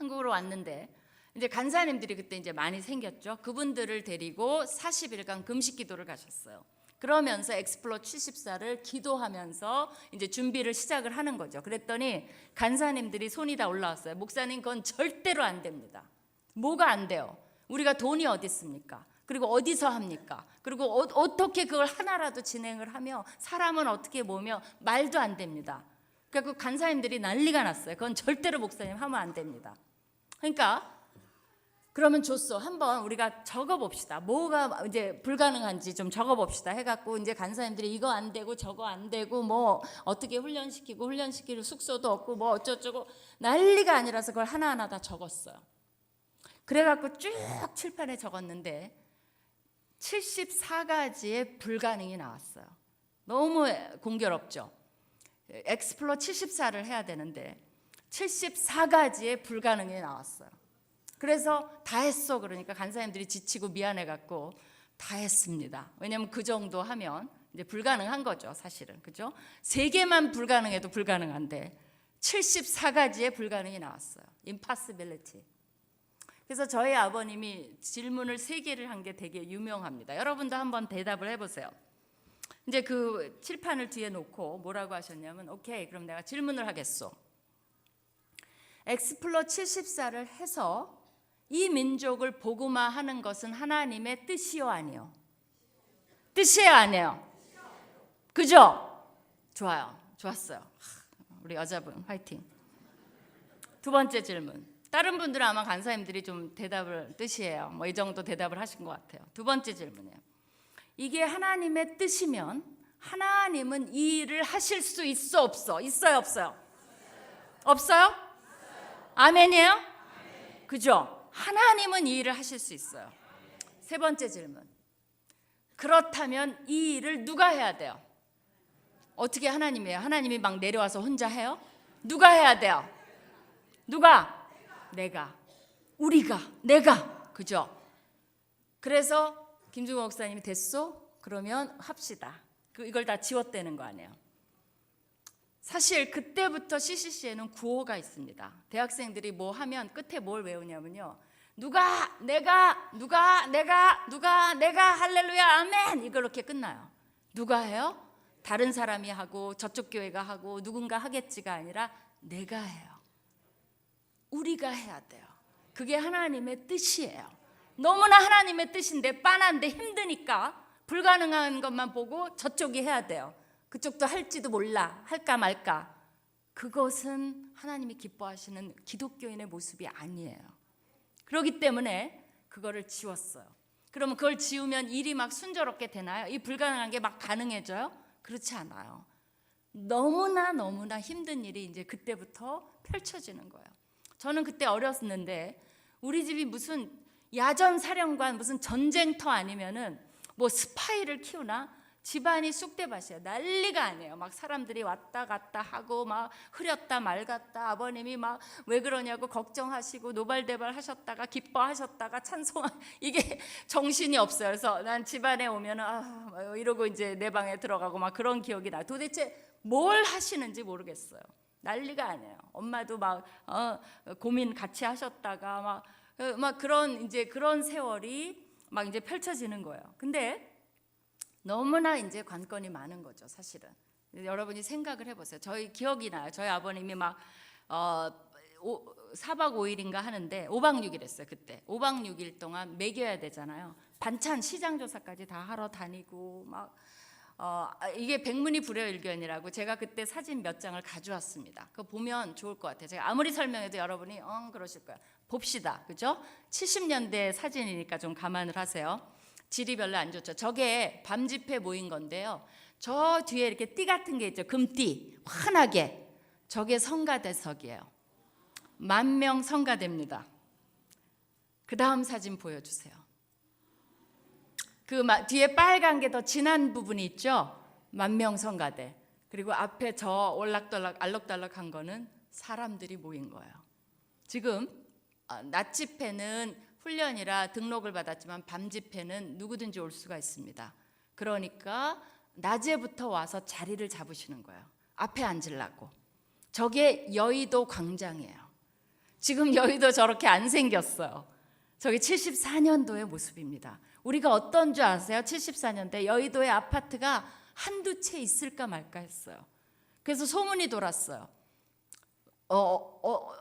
한국으로 왔는데 이제 간사님들이 그때 이제 많이 생겼죠. 그분들을 데리고 40일간 금식 기도를 가셨어요. 그러면서 엑스플로 74를 기도하면서 이제 준비를 시작을 하는 거죠. 그랬더니 간사님들이 손이 다 올라왔어요. 목사님, 그건 절대로 안 됩니다. 뭐가 안 돼요? 우리가 돈이 어디 있습니까? 그리고 어디서 합니까? 그리고 어떻게 그걸 하나라도 진행을 하며 사람은 어떻게 모으며 말도 안 됩니다. 그러니까 그 간사님들이 난리가 났어요. 그건 절대로 목사님 하면 안 됩니다. 그러니까 그러면 좋소. 한번 우리가 적어봅시다. 뭐가 이제 불가능한지 좀 적어봅시다. 해갖고 이제 간사님들이 이거 안 되고 저거 안 되고 뭐 어떻게 훈련시킬 숙소도 없고 뭐 어쩌고 난리가 아니라서 그걸 하나하나 다 적었어요. 그래갖고 쭉 칠판에 적었는데 74가지의 불가능이 나왔어요. 너무 공교롭죠. 엑스플로 74를 해야 되는데 74가지의 불가능이 나왔어요. 그래서 다 했어. 그러니까 간사님들이 지치고 미안해갖고 다 했습니다. 왜냐하면 그 정도 하면 이제 불가능한 거죠, 사실은. 그죠? 3개만 불가능해도 불가능한데 74가지의 불가능이 나왔어요. impossibility. 그래서 저희 아버님이 질문을 3개를 한 게 되게 유명합니다. 여러분도 한번 대답을 해보세요. 이제 그 칠판을 뒤에 놓고 뭐라고 하셨냐면, 오케이, 그럼 내가 질문을 하겠소. 엑스플로 74를 해서 이 민족을 복음화하는 것은 하나님의 뜻이요 아니요? 뜻이에요 아니에요? 그죠? 좋아요. 좋았어요. 우리 여자분 화이팅. 두 번째 질문. 다른 분들은 아마 간사님들이 좀 대답을 뜻이에요. 뭐 이 정도 대답을 하신 것 같아요. 두 번째 질문이에요. 이게 하나님의 뜻이면 하나님은 이 일을 하실 수 있어 없어? 있어요 없어요? 없어요? 아멘이에요? 그죠? 하나님은 이 일을 하실 수 있어요. 세 번째 질문. 그렇다면 이 일을 누가 해야 돼요? 어떻게 하나님이에요? 하나님이 막 내려와서 혼자 해요? 누가 해야 돼요? 누가? 내가. 우리가. 내가. 그죠? 그래서 김중호 목사님이 됐소? 그러면 합시다. 이걸 다 지웠다는 거 아니에요. 사실 그때부터 CCC에는 구호가 있습니다. 대학생들이 뭐 하면 끝에 뭘 외우냐면요. 누가, 내가, 할렐루야, 아멘. 이렇게 끝나요. 누가 해요? 다른 사람이 하고 저쪽 교회가 하고 누군가 하겠지가 아니라 내가 해요. 우리가 해야 돼요. 그게 하나님의 뜻이에요. 너무나 하나님의 뜻인데 빤한데 힘드니까 불가능한 것만 보고 저쪽이 해야 돼요. 그쪽도 할지도 몰라. 할까 말까. 그것은 하나님이 기뻐하시는 기독교인의 모습이 아니에요. 그렇기 때문에 그거를 지웠어요. 그러면 그걸 지우면 일이 막 순조롭게 되나요? 이 불가능한 게 막 가능해져요? 그렇지 않아요. 너무나 힘든 일이 이제 그때부터 펼쳐지는 거예요. 저는 그때 어렸는데 우리 집이 무슨 야전 사령관, 무슨 전쟁터 아니면은 뭐 스파이를 키우나? 집안이 쑥대밭이에요. 난리가 아니에요. 막 사람들이 왔다 갔다 하고 막 흐렸다 맑았다. 아버님이 막 왜 그러냐고 걱정하시고 노발대발 하셨다가 기뻐하셨다가 찬송 이게 정신이 없어요. 그래서 난 집안에 오면은 이러고 이제 내 방에 들어가고 막 그런 기억이 나. 도대체 뭘 하시는지 모르겠어요. 난리가 아니에요. 엄마도 막 고민 같이 하셨다가 막 그런 이제 그런 세월이 막 이제 펼쳐지는 거예요. 근데 너무나 이제 관건이 많은 거죠, 사실은. 여러분이 생각을 해보세요. 저희 기억이 나요. 저희 아버님이 막 4박 5일인가 하는데 5박 6일 했어요, 그때. 5박 6일 동안 먹여야 되잖아요. 반찬 시장 조사까지 다 하러 다니고 막 이게 백문이 불여일견이라고 제가 그때 사진 몇 장을 가져왔습니다. 그거 보면 좋을 것 같아요. 제가 아무리 설명해도 여러분이 그러실 거예요. 봅시다, 그죠? 70년대 사진이니까 좀 감안을 하세요. 질이 별로 안 좋죠. 저게 밤 집회 모인 건데요. 저 뒤에 이렇게 띠 같은 게 있죠. 금띠 환하게. 저게 성가대석이에요. 10,000명 성가대입니다. 그 다음 사진 보여주세요. 그 뒤에 빨간 게 더 진한 부분이 있죠. 10,000명 성가대. 그리고 앞에 저 올락달락 알록달락한 거는 사람들이 모인 거예요. 지금 낮 집회는 훈련이라 등록을 받았지만 밤 집회는 누구든지 올 수가 있습니다. 그러니까 낮에부터 와서 자리를 잡으시는 거예요. 앞에 앉으려고. 저게 여의도 광장이에요. 지금 여의도 저렇게 안 생겼어요. 저게 74년도의 모습입니다. 우리가 어떤 줄 아세요? 74년도에 여의도에 아파트가 한두 채 있을까 말까 했어요. 그래서 소문이 돌았어요.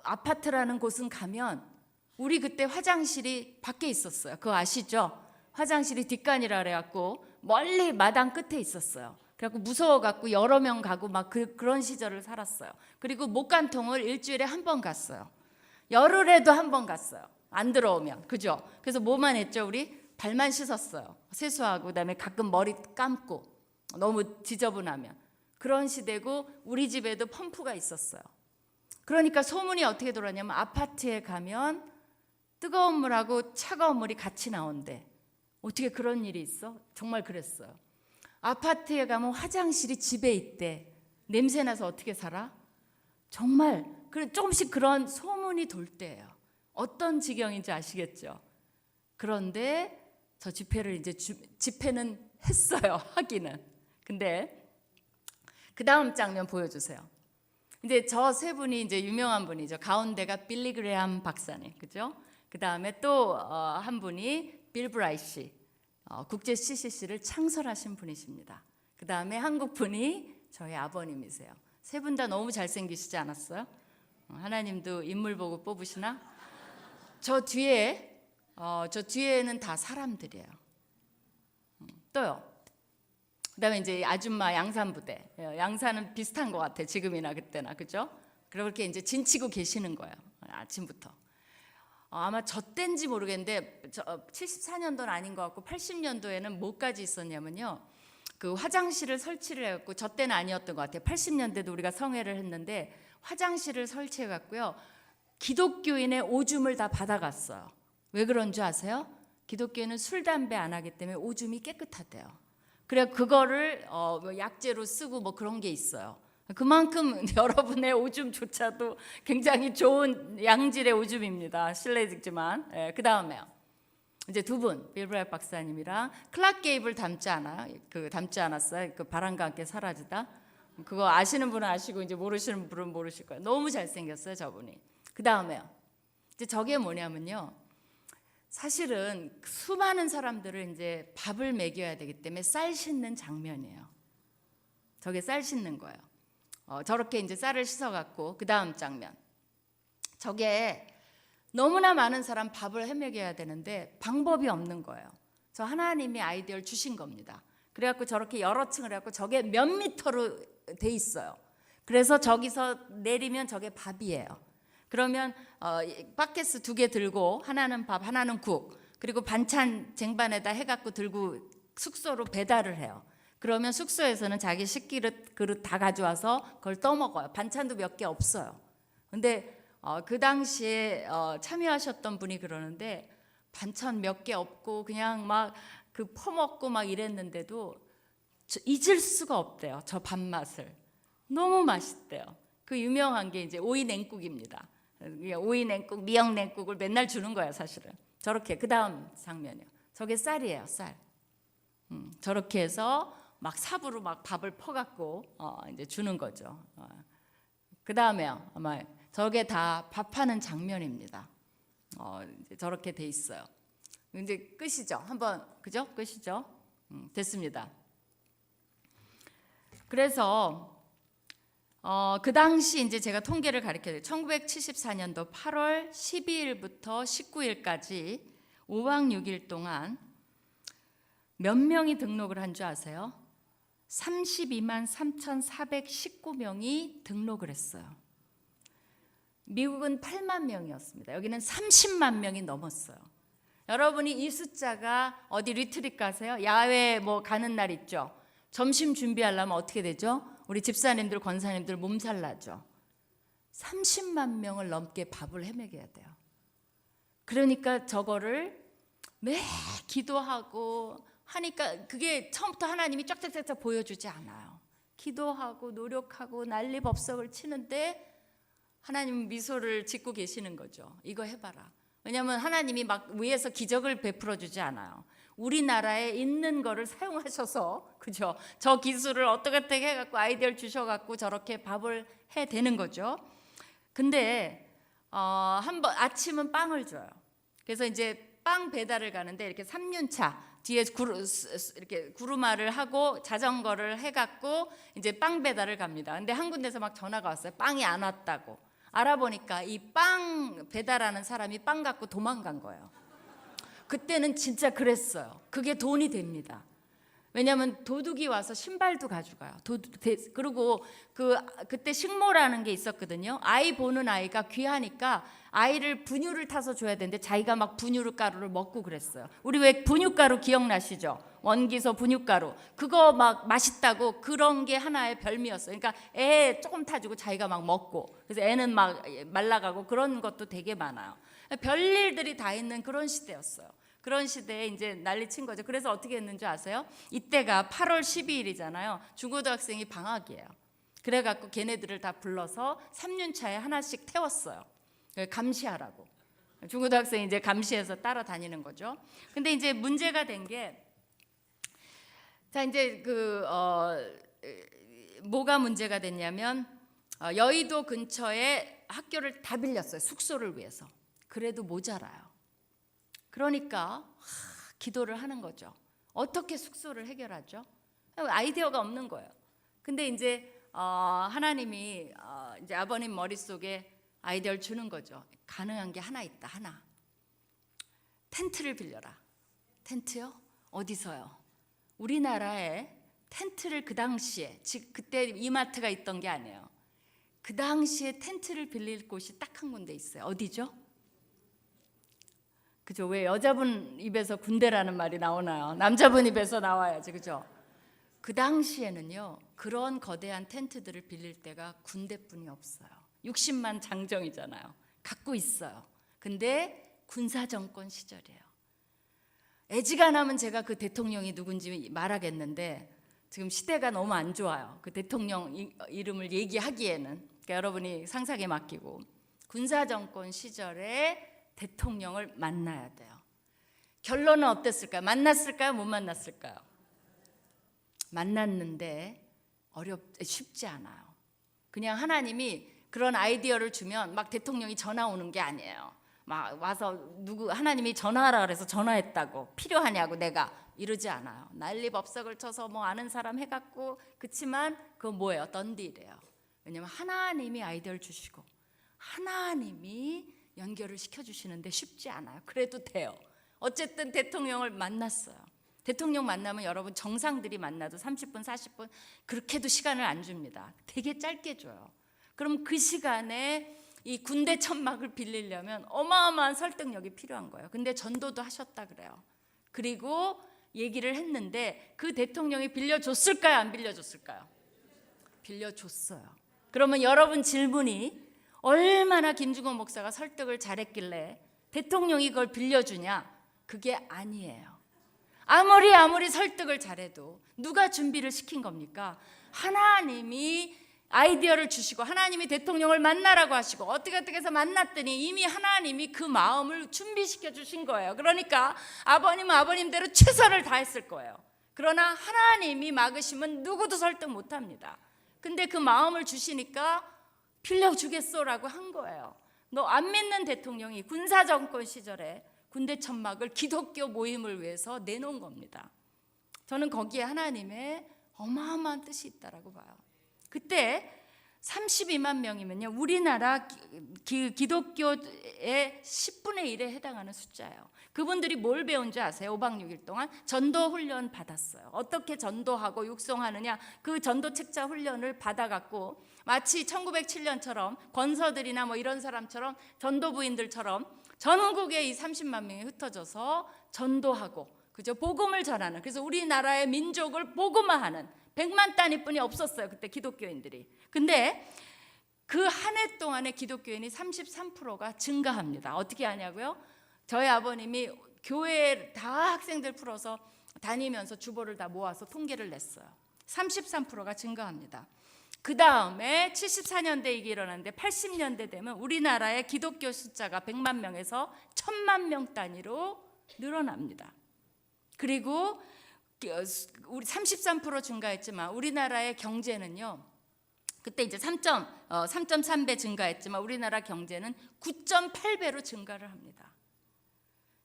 아파트라는 곳은 가면 우리 그때 화장실이 밖에 있었어요. 그거 아시죠? 화장실이 뒷간이라 그래갖고 멀리 마당 끝에 있었어요. 그래갖고 무서워갖고 여러 명 가고 막 그런 시절을 살았어요. 그리고 목간통을 일주일에 한 번 갔어요. 열흘에도 한 번 갔어요. 안 들어오면. 그죠? 그래서 뭐만 했죠? 우리 발만 씻었어요. 세수하고 그다음에 가끔 머리 감고 너무 지저분하면. 그런 시대고 우리 집에도 펌프가 있었어요. 그러니까 소문이 어떻게 돌았냐면 아파트에 가면 뜨거운 물하고 차가운 물이 같이 나온대. 어떻게 그런 일이 있어? 정말 그랬어요. 아파트에 가면 화장실이 집에 있대. 냄새나서 어떻게 살아? 정말 조금씩 그런 소문이 돌 때예요. 어떤 지경인지 아시겠죠? 그런데 저 집회를 이제 집회는 했어요. 하기는. 근데 그 다음 장면 보여주세요. 이제 저 세 분이 이제 유명한 분이죠. 가운데가 빌리 그레함 박사님, 그죠? 그 다음에 또 한 분이 빌 브라이시, 국제 CCC를 창설하신 분이십니다. 그 다음에 한국 분이 저희 아버님이세요. 세 분 다 너무 잘생기시지 않았어요? 하나님도 인물 보고 뽑으시나? 저 뒤에는 다 사람들이에요. 또요. 그다음에 이제 아줌마 양산부대. 양산은 비슷한 것 같아. 지금이나 그때나, 그죠? 그렇게 이제 진치고 계시는 거예요. 아침부터. 아마 저 때인지 모르겠는데 74년도는 아닌 것 같고 80년도에는 뭐까지 있었냐면요. 그 화장실을 설치를 해갖고 저 때는 아니었던 것 같아요. 80년대도 우리가 성회를 했는데 화장실을 설치해갖고요. 기독교인의 오줌을 다 받아갔어요. 왜 그런 줄 아세요? 기독교인은 술, 담배 안 하기 때문에 오줌이 깨끗하대요. 그래 그거를 약재로 쓰고 뭐 그런 게 있어요. 그만큼 여러분의 오줌조차도 굉장히 좋은 양질의 오줌입니다. 실례지만. 그 다음에요. 이제 두 분, 빌 브라이트 박사님이랑 클락 게이블 닮지 않았어요. 그 바람과 함께 사라지다. 그거 아시는 분은 아시고 이제 모르시는 분은 모르실 거예요. 너무 잘생겼어요, 저분이. 그 다음에요. 이제 저게 뭐냐면요. 사실은 수많은 사람들을 이제 밥을 먹여야 되기 때문에 쌀 씻는 장면이에요. 저게 쌀 씻는 거예요. 저렇게 이제 쌀을 씻어갖고 그 다음 장면. 저게 너무나 많은 사람 밥을 해먹여야 되는데 방법이 없는 거예요. 저 하나님이 아이디어를 주신 겁니다. 그래갖고 저렇게 여러 층을 해갖고 저게 몇 미터로 돼 있어요. 그래서 저기서 내리면 저게 밥이에요. 그러면 바켓스 2개 들고 하나는 밥, 하나는 국, 그리고 반찬 쟁반에다 해갖고 들고 숙소로 배달을 해요. 그러면 숙소에서는 자기 그릇 다 가져와서 그걸 떠먹어요. 반찬도 몇 개 없어요. 근데 그 당시에 참여하셨던 분이 그러는데 반찬 몇 개 없고 그냥 막 그 퍼먹고 막 이랬는데도 잊을 수가 없대요. 저 밥맛을. 너무 맛있대요. 그 유명한 게 이제 오이 냉국입니다. 오이 냉국, 미역 냉국을 맨날 주는 거예요, 사실은. 저렇게 그 다음 장면이요. 저게 쌀이에요, 쌀. 저렇게 해서 막 삽으로 막 밥을 퍼갖고 이제 주는 거죠. 그 다음에요, 아마 저게 다 밥하는 장면입니다. 이제 저렇게 돼 있어요. 이제 끝이죠. 한번 그죠? 끝이죠. 됐습니다. 그래서 그 당시 이제 제가 통계를 가리켜드려요. 1974년도 8월 12일부터 19일까지 5박 6일 동안 몇 명이 등록을 한 줄 아세요? 32만 3,419명이 등록을 했어요. 미국은 8만 명이었습니다. 여기는 30만 명이 넘었어요. 여러분이 이 숫자가 어디 리트릿 가세요? 야외 뭐 가는 날 있죠? 점심 준비하려면 어떻게 되죠? 우리 집사님들, 권사님들 몸살 나죠. 30만 명을 넘게 밥을 해먹여야 돼요. 그러니까 저거를 매 기도하고 하니까 그게 처음부터 하나님이 쫙쫙쫙 보여주지 않아요. 기도하고 노력하고 난리법석을 치는데 하나님은 미소를 짓고 계시는 거죠. 이거 해봐라. 왜냐하면 하나님이 막 위에서 기적을 베풀어 주지 않아요. 우리나라에 있는 거를 사용하셔서, 그죠? 저 기술을 어떻게 해갖고 아이디어를 주셔갖고 저렇게 밥을 해 되는 거죠. 근데 한번 아침은 빵을 줘요. 그래서 이제 빵 배달을 가는데 이렇게 3륜차 뒤에 이렇게 구루마를 하고 자전거를 해갖고 이제 빵 배달을 갑니다. 근데 한 군데서 막 전화가 왔어요. 빵이 안 왔다고. 알아보니까 이 빵 배달하는 사람이 빵 갖고 도망간 거예요. 그때는 진짜 그랬어요. 그게 돈이 됩니다. 왜냐하면 도둑이 와서 신발도 가져가요. 그리고 그때 식모라는 게 있었거든요. 아이 보는 아이가 귀하니까 아이를 분유를 타서 줘야 되는데 자기가 막 분유가루를 먹고 그랬어요. 우리 왜 분유가루 기억나시죠? 원기소 분유가루 그거 막 맛있다고 그런 게 하나의 별미였어요. 그러니까 애 조금 타주고 자기가 막 먹고 그래서 애는 막 말라가고 그런 것도 되게 많아요. 별일들이 다 있는 그런 시대였어요. 그런 시대에 이제 난리 친 거죠. 그래서 어떻게 했는지 아세요? 이때가 8월 12일이잖아요. 중고등학생이 방학이에요. 그래갖고 걔네들을 다 불러서 3륜차에 하나씩 태웠어요. 감시하라고. 중고등학생이 이제 감시해서 따라다니는 거죠. 근데 이제 문제가 된 게, 자 이제 뭐가 문제가 됐냐면 여의도 근처에 학교를 다 빌렸어요. 숙소를 위해서. 그래도 모자라요. 그러니까 기도를 하는 거죠. 어떻게 숙소를 해결하죠? 아이디어가 없는 거예요. 근데 이제 하나님이 이제 아버님 머릿속에 아이디어를 주는 거죠. 가능한 게 하나 있다. 하나. 텐트를 빌려라. 텐트요? 어디서요? 우리나라에 텐트를 그 당시에 그때 이마트가 있던 게 아니에요. 그 당시에 텐트를 빌릴 곳이 딱 한 군데 있어요. 어디죠? 그죠? 왜 여자분 입에서 군대라는 말이 나오나요? 남자분 입에서 나와야지, 그죠? 그 당시에는요, 그런 거대한 텐트들을 빌릴 때가 군대뿐이 없어요. 60만 장정이잖아요. 갖고 있어요. 근데 군사정권 시절이에요. 애지간하면 제가 그 대통령이 누군지 말하겠는데 지금 시대가 너무 안 좋아요. 그 대통령 이름을 얘기하기에는. 그러니까 여러분이 상상에 맡기고. 군사정권 시절에 대통령을 만나야 돼요. 결론은 어땠을까요? 만났을까요? 못 만났을까요? 만났는데 쉽지 않아요. 그냥 하나님이 그런 아이디어를 주면 막 대통령이 전화 오는 게 아니에요. 막 와서 하나님이 전화하라 그래서 전화했다고 필요하냐고 내가 이러지 않아요. 난리법석을 쳐서 뭐 아는 사람 해갖고 그치만 그건 뭐예요? 던딜이에요. 왜냐면 하나님이 아이디어를 주시고 하나님이 연결을 시켜주시는데 쉽지 않아요. 그래도 돼요. 어쨌든 대통령을 만났어요. 대통령 만나면 여러분 정상들이 만나도 30분, 40분 그렇게도 시간을 안 줍니다. 되게 짧게 줘요. 그럼 그 시간에 이 군대 천막을 빌리려면 어마어마한 설득력이 필요한 거예요. 근데 전도도 하셨다 그래요. 그리고 얘기를 했는데 그 대통령이 빌려줬을까요? 안 빌려줬을까요? 빌려줬어요. 그러면 여러분 질문이 얼마나 김중원 목사가 설득을 잘했길래 대통령이 그걸 빌려주냐? 그게 아니에요. 아무리 설득을 잘해도 누가 준비를 시킨 겁니까? 하나님이 아이디어를 주시고 하나님이 대통령을 만나라고 하시고 어떻게 해서 만났더니 이미 하나님이 그 마음을 준비시켜 주신 거예요. 그러니까 아버님은 아버님대로 최선을 다했을 거예요. 그러나 하나님이 막으시면 누구도 설득 못합니다. 근데 그 마음을 주시니까 빌려주겠소라고 한 거예요. 너 안 믿는 대통령이 군사정권 시절에 군대 천막을 기독교 모임을 위해서 내놓은 겁니다. 저는 거기에 하나님의 어마어마한 뜻이 있다라고 봐요. 그때 32만 명이면요, 우리나라 기독교의 10분의 1에 해당하는 숫자예요. 그분들이 뭘 배운 줄 아세요? 5박 6일 동안 전도 훈련 받았어요. 어떻게 전도하고 육성하느냐, 그 전도 책자 훈련을 받아갖고 마치 1907년처럼 권서들이나 뭐 이런 사람처럼 전도부인들처럼 전국에 이 30만 명이 흩어져서 전도하고, 그죠? 복음을 전하는, 그래서 우리나라의 민족을 복음화하는 100만 단위뿐이 없었어요. 그때 기독교인들이. 근데 그 한 해 동안에 기독교인이 33%가 증가합니다. 어떻게 하냐고요? 저희 아버님이 교회 다 학생들 풀어서 다니면서 주보를 다 모아서 통계를 냈어요. 33%가 증가합니다. 그 다음에 74년대 이게 일어났는데 80년대 되면 우리나라의 기독교 숫자가 100만 명에서 1000만 명 단위로 늘어납니다. 그리고 우리 33% 증가했지만 우리나라의 경제는요, 그때 이제 3.3배 증가했지만 우리나라 경제는 9.8배로 증가를 합니다.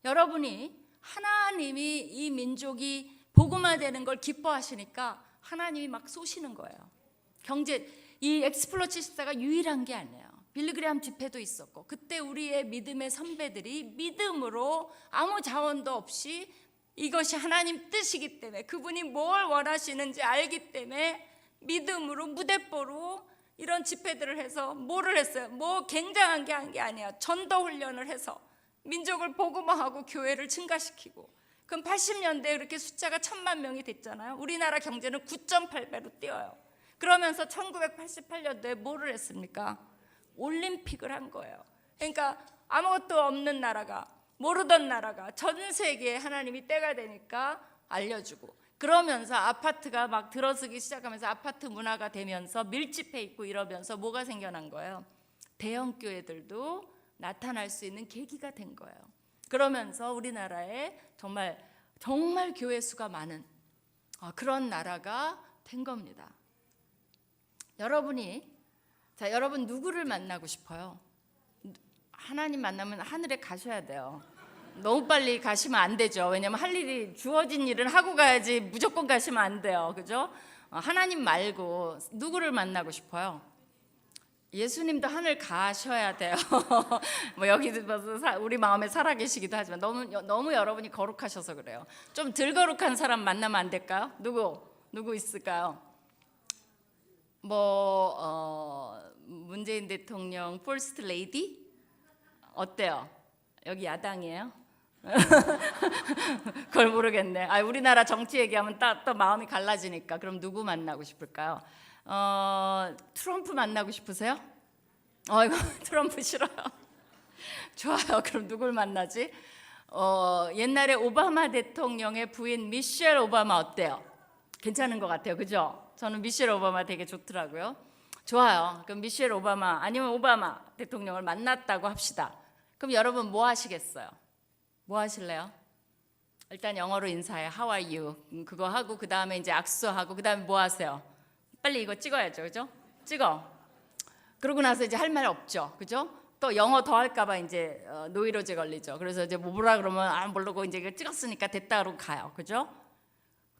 여러분이 하나님이 이 민족이 복음화되는 걸 기뻐하시니까 하나님이 막 쏘시는 거예요. 경제, 이 엑스플로 74가 유일한 게 아니에요. 빌리그레함 집회도 있었고, 그때 우리의 믿음의 선배들이 믿음으로 아무 자원도 없이 이것이 하나님 뜻이기 때문에, 그분이 뭘 원하시는지 알기 때문에 믿음으로 무대뽀로 이런 집회들을 해서 뭐를 했어요? 뭐 굉장한 게 한 게 아니야. 전도 훈련을 해서 민족을 복음화하고 교회를 증가시키고, 그럼 80년대에 그렇게 숫자가 1,000만 명이 됐잖아요. 우리나라 경제는 9.8배로 뛰어요. 그러면서 1988년도에 뭐를 했습니까? 올림픽을 한 거예요. 그러니까 아무것도 없는 나라가, 모르던 나라가 전 세계에 하나님이 때가 되니까 알려주고, 그러면서 아파트가 막 들어서기 시작하면서 아파트 문화가 되면서 밀집해 있고 이러면서 뭐가 생겨난 거예요? 대형 교회들도 나타날 수 있는 계기가 된 거예요. 그러면서 우리나라에 정말 교회 수가 많은 그런 나라가 된 겁니다. 여러분 누구를 만나고 싶어요? 하나님 만나면 하늘에 가셔야 돼요. 너무 빨리 가시면 안 되죠. 왜냐면 할 일이, 주어진 일은 하고 가야지 무조건 가시면 안 돼요. 그죠? 하나님 말고 누구를 만나고 싶어요? 예수님도 하늘 가셔야 돼요. 뭐 여기도 우리 마음에 살아계시기도 하지만 너무 여러분이 거룩하셔서 그래요. 좀 덜 거룩한 사람 만나면 안 될까요? 누구 있을까요? 문재인 대통령 퍼스트 레이디 어때요? 여기 야당이에요? 그걸 모르겠네. 우리나라 정치 얘기하면 또 마음이 갈라지니까. 그럼 누구 만나고 싶을까요? 트럼프 만나고 싶으세요? 이거 트럼프 싫어요. 좋아요. 그럼 누굴 만나지? 옛날에 오바마 대통령의 부인 미셸 오바마 어때요? 괜찮은 것 같아요. 그죠? 저는 미셸 오바마 되게 좋더라고요. 좋아요. 그럼 미셸 오바마 아니면 오바마 대통령을 만났다고 합시다. 그럼 여러분 뭐 하시겠어요? 뭐 하실래요? 일단 영어로 인사해. How are you? 그거 하고 그 다음에 이제 악수하고 그 다음에 뭐 하세요? 빨리 이거 찍어야죠. 그죠? 찍어. 그러고 나서 이제 할 말 없죠. 그죠? 또 영어 더 할까봐 이제 노이로제 걸리죠. 그래서 이제 뭐라 그러면 모르고 이제 이거 찍었으니까 됐다 그러고 가요. 그죠?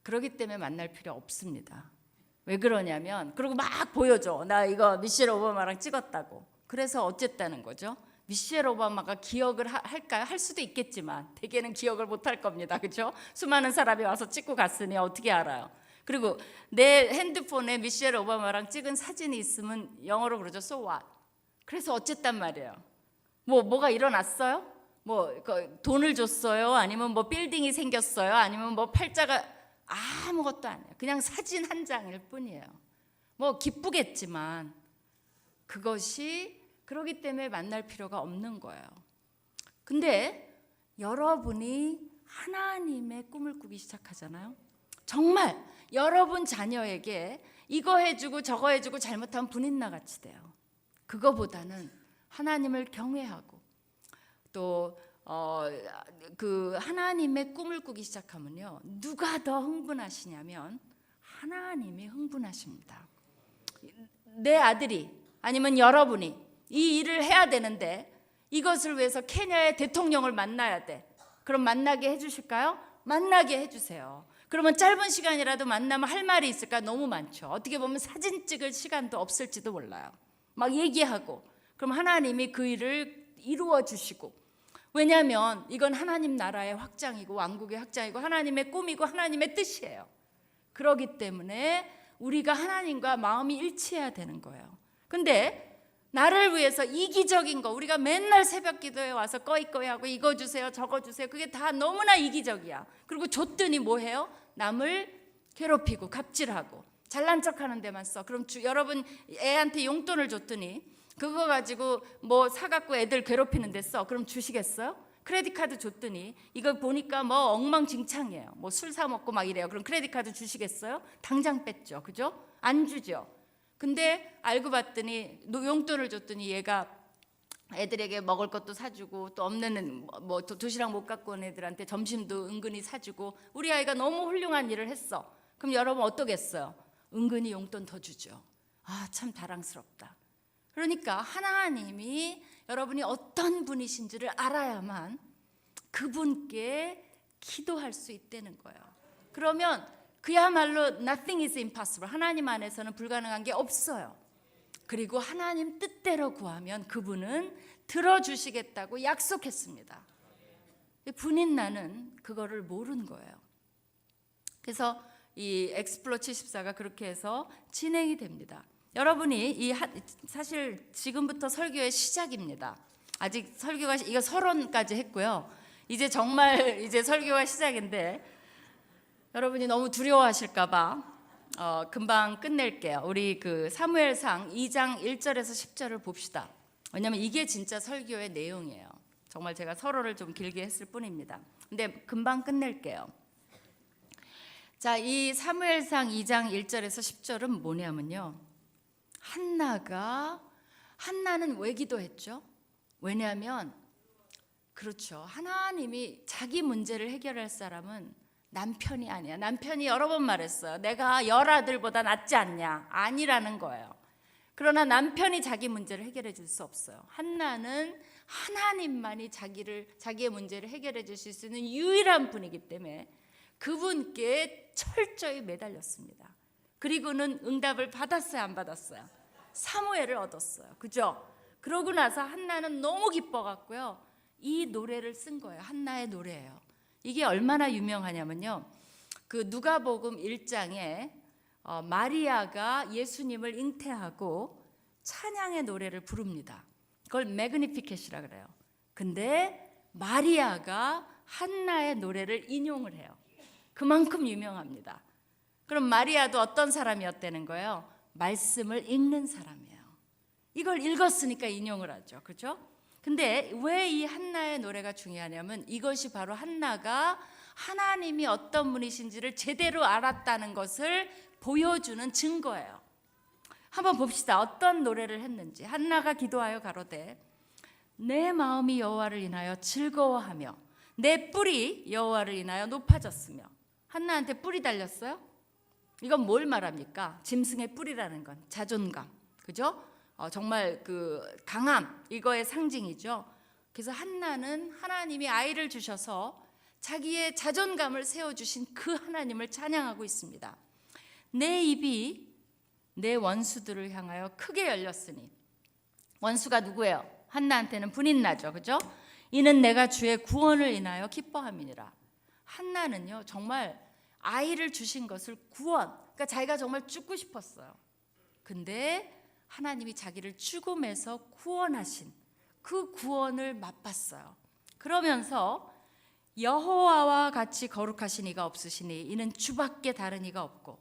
그러기 때문에 만날 필요 없습니다. 왜 그러냐면, 그리고 막 보여줘. 나 이거 미셸 오바마랑 찍었다고. 그래서 어쨌다는 거죠? 미셸 오바마가 기억을 할까요? 할 수도 있겠지만 대개는 기억을 못 할 겁니다. 그죠? 수많은 사람이 와서 찍고 갔으니 어떻게 알아요? 그리고 내 핸드폰에 미셸 오바마랑 찍은 사진이 있으면 영어로 그러죠. So what? 그래서 어쨌단 말이에요. 뭐가 일어났어요? 돈을 줬어요? 아니면 빌딩이 생겼어요? 아니면 팔자가, 아무것도 아니에요. 그냥 사진 한 장일 뿐이에요. 기쁘겠지만 그러기 때문에 만날 필요가 없는 거예요. 근데 여러분이 하나님의 꿈을 꾸기 시작하잖아요. 정말 여러분 자녀에게 이거 해주고 저거 해주고 잘못하면 분인나 같이 돼요. 그거보다는 하나님을 경외하고 또 그 하나님의 꿈을 꾸기 시작하면요, 누가 더 흥분하시냐면 하나님이 흥분하십니다. 내 아들이 아니면 여러분이 이 일을 해야 되는데 이것을 위해서 케냐의 대통령을 만나야 돼. 그럼 만나게 해주실까요? 만나게 해주세요. 그러면 짧은 시간이라도 만나면 할 말이 있을까? 너무 많죠. 어떻게 보면 사진 찍을 시간도 없을지도 몰라요. 막 얘기하고. 그럼 하나님이 그 일을 이루어 주시고. 왜냐하면 이건 하나님 나라의 확장이고 왕국의 확장이고 하나님의 꿈이고 하나님의 뜻이에요. 그렇기 때문에 우리가 하나님과 마음이 일치해야 되는 거예요. 근데 나를 위해서 이기적인 거, 우리가 맨날 새벽 기도에 와서 꺼이꺼이 하고 이거 주세요 저거 주세요, 그게 다 너무나 이기적이야. 그리고 줬더니 뭐 해요? 남을 괴롭히고 갑질하고 잘난 척하는 데만 써. 그럼 여러분 애한테 용돈을 줬더니 그거 가지고 사갖고 애들 괴롭히는 데 써. 그럼 주시겠어요? 크레딧 카드 줬더니 이거 보니까 엉망진창이에요. 술 사 먹고 막 이래요. 그럼 크레딧 카드 주시겠어요? 당장 뺐죠. 그죠? 안 주죠. 근데 알고 봤더니 용돈을 줬더니 얘가 애들에게 먹을 것도 사주고 또 없는 도시락 못 갖고 온 애들한테 점심도 은근히 사주고 우리 아이가 너무 훌륭한 일을 했어. 그럼 여러분 어떠겠어요? 은근히 용돈 더 주죠. 참 자랑스럽다. 그러니까 하나님이 여러분이 어떤 분이신지를 알아야만 그분께 기도할 수 있다는 거예요. 그러면 그야말로 nothing is impossible. 하나님 안에서는 불가능한 게 없어요. 그리고 하나님 뜻대로 구하면 그분은 들어주시겠다고 약속했습니다. 분인 나는 그거를 모르는 거예요. 그래서 이 엑스플로 74가 그렇게 해서 진행이 됩니다. 여러분이 사실 지금부터 설교의 시작입니다. 아직 설교가 이거 서론까지 했고요. 이제 정말 이제 설교가 시작인데 여러분이 너무 두려워하실까봐 금방 끝낼게요. 우리 그 사무엘상 2장 1절에서 10절을 봅시다. 왜냐하면 이게 진짜 설교의 내용이에요. 정말 제가 서론을 좀 길게 했을 뿐입니다. 근데 금방 끝낼게요. 자, 이 사무엘상 2장 1절에서 10절은 뭐냐면요. 한나는 왜 기도했죠? 왜냐하면 그렇죠. 하나님이 자기 문제를 해결할 사람은 남편이 아니야. 남편이 여러 번 말했어요. 내가 열 아들보다 낫지 않냐? 아니라는 거예요. 그러나 남편이 자기 문제를 해결해 줄 수 없어요. 한나는 하나님만이 자기의 문제를 해결해 주실 수 있는 유일한 분이기 때문에 그분께 철저히 매달렸습니다. 그리고는 응답을 받았어요, 안 받았어요? 사무엘을 얻었어요. 그죠? 그러고 나서 한나는 너무 기뻐갖고요. 이 노래를 쓴 거예요. 한나의 노래예요. 이게 얼마나 유명하냐면요. 그 누가복음 1장에 마리아가 예수님을 잉태하고 찬양의 노래를 부릅니다. 그걸 매그니피켓이라 그래요. 근데 마리아가 한나의 노래를 인용을 해요. 그만큼 유명합니다. 그럼 마리아도 어떤 사람이었다는 거예요? 말씀을 읽는 사람이에요. 이걸 읽었으니까 인용을 하죠. 그렇죠? 근데 왜 이 한나의 노래가 중요하냐면 이것이 바로 한나가 하나님이 어떤 분이신지를 제대로 알았다는 것을 보여주는 증거예요. 한번 봅시다. 어떤 노래를 했는지. 한나가 기도하여 가로되 내 마음이 여호와를 인하여 즐거워하며 내 뿔이 여호와를 인하여 높아졌으며. 한나한테 뿔이 달렸어요? 이건 뭘 말합니까? 짐승의 뿔이라는 건 자존감, 그죠? 정말 그 강함, 이거의 상징이죠. 그래서 한나는 하나님이 아이를 주셔서 자기의 자존감을 세워주신 그 하나님을 찬양하고 있습니다. 내 입이 내 원수들을 향하여 크게 열렸으니. 원수가 누구예요? 한나한테는 분인나죠, 그죠? 이는 내가 주의 구원을 인하여 기뻐함이니라. 한나는요 정말 아이를 주신 것을 구원, 그러니까 자기가 정말 죽고 싶었어요. 근데 하나님이 자기를 죽음에서 구원하신 그 구원을 맛봤어요. 그러면서 여호와와 같이 거룩하신 이가 없으시니 이는 주밖에 다른 이가 없고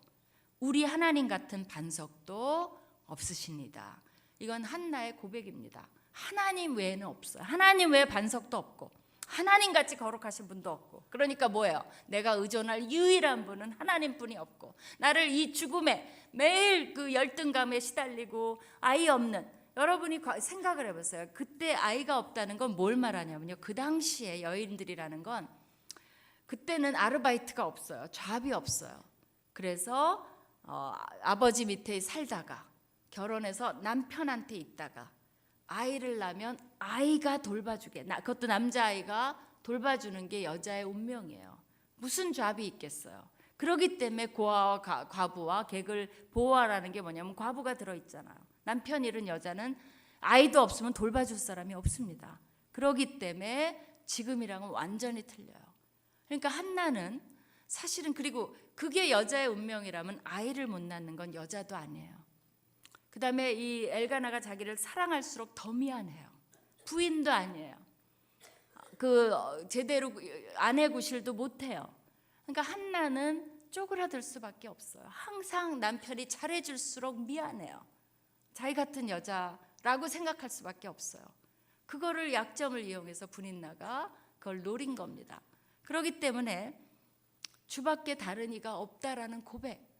우리 하나님 같은 반석도 없으십니다. 이건 한나의 고백입니다. 하나님 외에는 없어요. 하나님 외에 반석도 없고 하나님같이 거룩하신 분도 없고. 그러니까 뭐예요? 내가 의존할 유일한 분은 하나님뿐이 없고 나를 이 죽음에 매일 그 열등감에 시달리고 아이 없는, 여러분이 생각을 해보세요. 그때 아이가 없다는 건 뭘 말하냐면요, 그 당시에 여인들이라는 건 그때는 아르바이트가 없어요. 잡이 없어요. 그래서 아버지 밑에 살다가 결혼해서 남편한테 있다가 아이를 낳으면 아이가 돌봐주게, 그것도 남자아이가 돌봐주는 게 여자의 운명이에요. 무슨 잡이 있겠어요. 그렇기 때문에 고아와 과부와 객을 보호하라는 게 뭐냐면 과부가 들어있잖아요. 남편 잃은 여자는 아이도 없으면 돌봐줄 사람이 없습니다. 그렇기 때문에 지금이랑은 완전히 틀려요. 그러니까 한나는 사실은, 그리고 그게 여자의 운명이라면 아이를 못 낳는 건 여자도 아니에요. 그 다음에 이 엘가나가 자기를 사랑할수록 더 미안해요. 부인도 아니에요. 제대로 아내 구실도 못해요. 그러니까 한나는 쪼그라들 수밖에 없어요. 항상 남편이 잘해줄수록 미안해요. 자기 같은 여자라고 생각할 수밖에 없어요. 그거를 약점을 이용해서 분인나가 그걸 노린 겁니다. 그렇기 때문에 주밖에 다른 이가 없다라는 고백.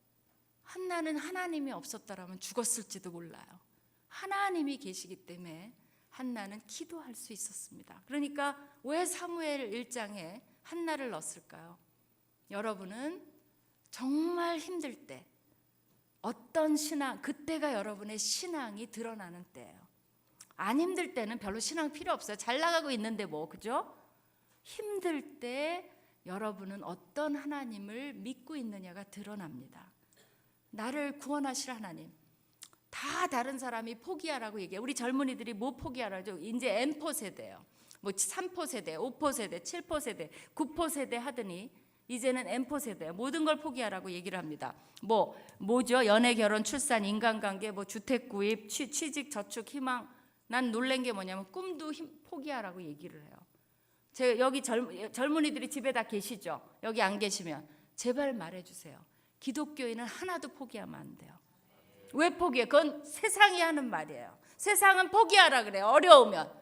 한나는 하나님이 없었다라면 죽었을지도 몰라요. 하나님이 계시기 때문에 한나는 기도할 수 있었습니다. 그러니까 왜 사무엘 1장에 한나를 넣었을까요? 여러분은 정말 힘들 때, 어떤 신앙, 그때가 여러분의 신앙이 드러나는 때예요. 안 힘들 때는 별로 신앙 필요 없어요. 잘 나가고 있는데 뭐, 그죠? 힘들 때 여러분은 어떤 하나님을 믿고 있느냐가 드러납니다. 나를 구원하실 하나님. 다 다른 사람이 포기하라고 얘기해요. 우리 젊은이들이 뭐 포기하라죠? 이제 M포 세대예요. 뭐 3포 세대, 5포 세대, 7포 세대, 9포 세대 하더니 이제는 M포 세대예요. 모든 걸 포기하라고 얘기를 합니다. 뭐죠? 연애, 결혼, 출산, 인간관계, 뭐 주택 구입, 취직, 저축, 희망. 난 놀란 게 뭐냐면 꿈도 포기하라고 얘기를 해요. 제가 여기 젊은이들이 집에 다 계시죠? 여기 안 계시면 제발 말해주세요. 기독교인은 하나도 포기하면 안 돼요. 왜 포기해? 그건 세상이 하는 말이에요. 세상은 포기하라 그래요. 어려우면.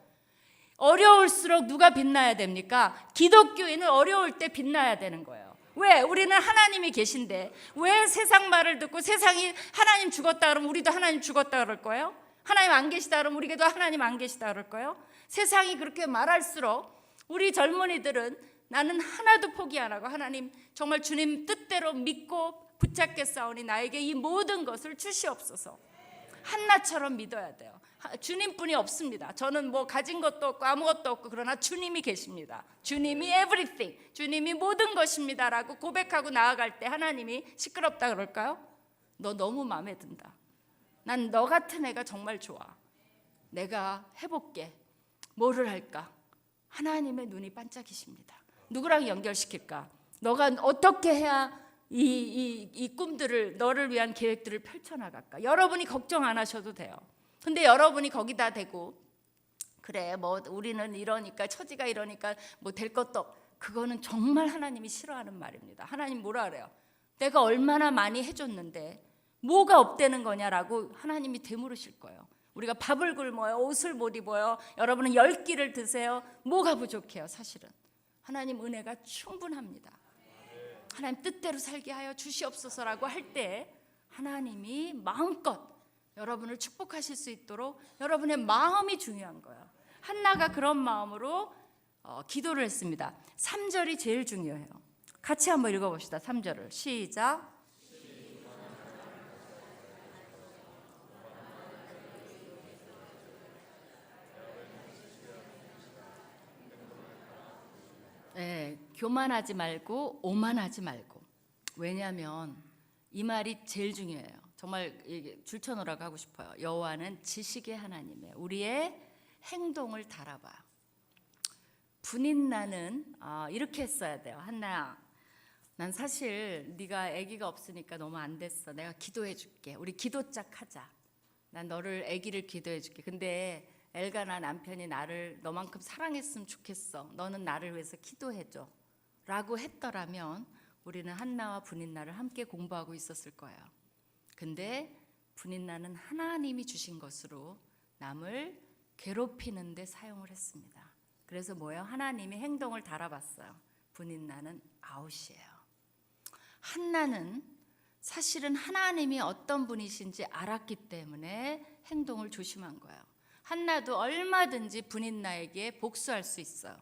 어려울수록 누가 빛나야 됩니까? 기독교인은 어려울 때 빛나야 되는 거예요. 왜? 우리는 하나님이 계신데 왜 세상 말을 듣고 세상이 하나님 죽었다 그러면 우리도 하나님 죽었다 그럴 거예요? 하나님 안 계시다 그러면 우리도 하나님 안 계시다 그럴 거예요? 세상이 그렇게 말할수록 우리 젊은이들은 나는 하나도 포기 안 하고 하나님 정말 주님 뜻대로 믿고 붙잡겠사오니 나에게 이 모든 것을 주시옵소서. 한나처럼 믿어야 돼요. 주님뿐이 없습니다. 저는 뭐 가진 것도 없고 아무것도 없고 그러나 주님이 계십니다. 주님이 everything, 주님이 모든 것입니다라고 고백하고 나아갈 때 하나님이 시끄럽다 그럴까요? 너 너무 마음에 든다. 난 너 같은 애가 정말 좋아. 내가 해볼게. 뭐를 할까? 하나님의 눈이 반짝이십니다. 누구랑 연결시킬까? 너가 어떻게 해야 이 꿈들을, 너를 위한 계획들을 펼쳐나갈까? 여러분이 걱정 안 하셔도 돼요. 근데 여러분이 거기다 대고 그래 뭐 우리는 이러니까 처지가 이러니까 뭐 될 것도, 그거는 정말 하나님이 싫어하는 말입니다. 하나님 뭐라 그래요? 내가 얼마나 많이 해줬는데 뭐가 없다는 거냐라고 하나님이 되물으실 거예요. 우리가 밥을 굶어요, 옷을 못 입어요, 여러분은 10끼를 드세요. 뭐가 부족해요? 사실은 하나님 은혜가 충분합니다. 하나님 뜻대로 살게 하여 주시옵소서라고 할 때 하나님이 마음껏 여러분을 축복하실 수 있도록 여러분의 마음이 중요한 거예요. 한나가 그런 마음으로 기도를 했습니다. 3절이 제일 중요해요. 같이 한번 읽어봅시다. 3절을 시작. 네, 교만하지 말고 오만하지 말고. 왜냐하면 이 말이 제일 중요해요. 정말 줄쳐놓으라고 하고 싶어요. 여호와는 지식의 하나님이에요. 우리의 행동을 달아봐요. 분인나는 이렇게 했어야 돼요. 한나야, 난 사실 네가 아기가 없으니까 너무 안 됐어. 내가 기도해 줄게. 우리 기도짝 하자. 난 너를 아기를 기도해 줄게. 근데 엘가나 남편이 나를 너만큼 사랑했으면 좋겠어. 너는 나를 위해서 기도해줘 라고 했더라면 우리는 한나와 분인나를 함께 공부하고 있었을 거예요. 근데 분인나는 하나님이 주신 것으로 남을 괴롭히는 데 사용을 했습니다. 그래서 뭐예요? 하나님이 행동을 달아봤어요. 분인나는 아웃이에요. 한나는 사실은 하나님이 어떤 분이신지 알았기 때문에 행동을 조심한 거예요. 한나도 얼마든지 분인나에게 복수할 수 있어요.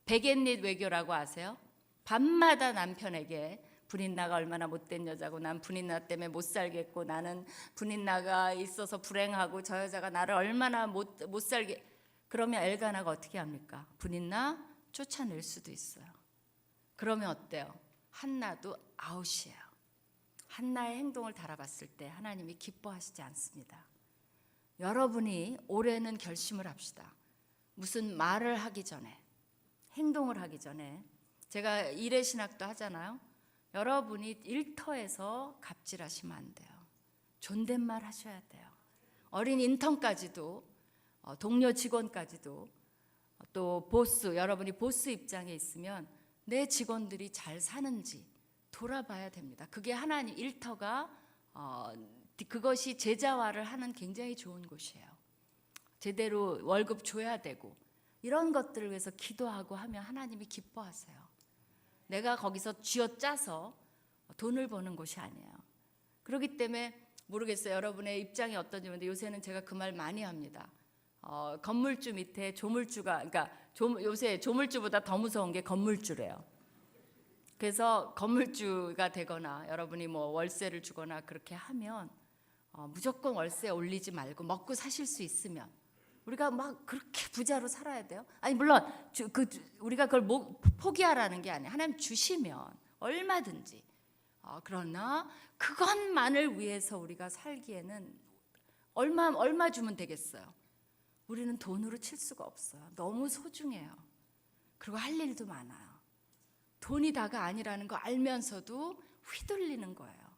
백엔릿 외교라고 아세요? 밤마다 남편에게 분인나가 얼마나 못된 여자고 난 분인나 때문에 못 살겠고 나는 분인나가 있어서 불행하고 저 여자가 나를 얼마나 못 살게. 그러면 엘가나가 어떻게 합니까? 분인나 쫓아낼 수도 있어요. 그러면 어때요? 한나도 아웃이에요. 한나의 행동을 달아봤을 때 하나님이 기뻐하시지 않습니다. 여러분이 올해는 결심을 합시다. 무슨 말을 하기 전에, 행동을 하기 전에, 제가 일의 신학도 하잖아요. 여러분이 일터에서 갑질하시면 안 돼요. 존댓말 하셔야 돼요. 어린 인턴까지도, 동료 직원까지도, 또 보스, 여러분이 보스 입장에 있으면 내 직원들이 잘 사는지 돌아봐야 됩니다. 그게 하나님 일터가 그것이 제자화를 하는 굉장히 좋은 곳이에요. 제대로 월급 줘야 되고 이런 것들을 위해서 기도하고 하면 하나님이 기뻐하세요. 내가 거기서 쥐어짜서 돈을 버는 곳이 아니에요. 그렇기 때문에 모르겠어요. 여러분의 입장이 어떤지. 근데 요새는 제가 그 말 많이 합니다. 건물주 밑에 조물주가, 그러니까 요새 조물주보다 더 무서운 게 건물주래요. 그래서 건물주가 되거나 여러분이 뭐 월세를 주거나 그렇게 하면 무조건 월세 올리지 말고 먹고 사실 수 있으면 우리가 막 그렇게 부자로 살아야 돼요? 아니 물론 우리가 그걸 포기하라는 게 아니에요. 하나님 주시면 얼마든지. 그러나 그것만을 위해서 우리가 살기에는 얼마 주면 되겠어요? 우리는 돈으로 칠 수가 없어요. 너무 소중해요. 그리고 할 일도 많아요. 돈이 다가 아니라는 거 알면서도 휘둘리는 거예요.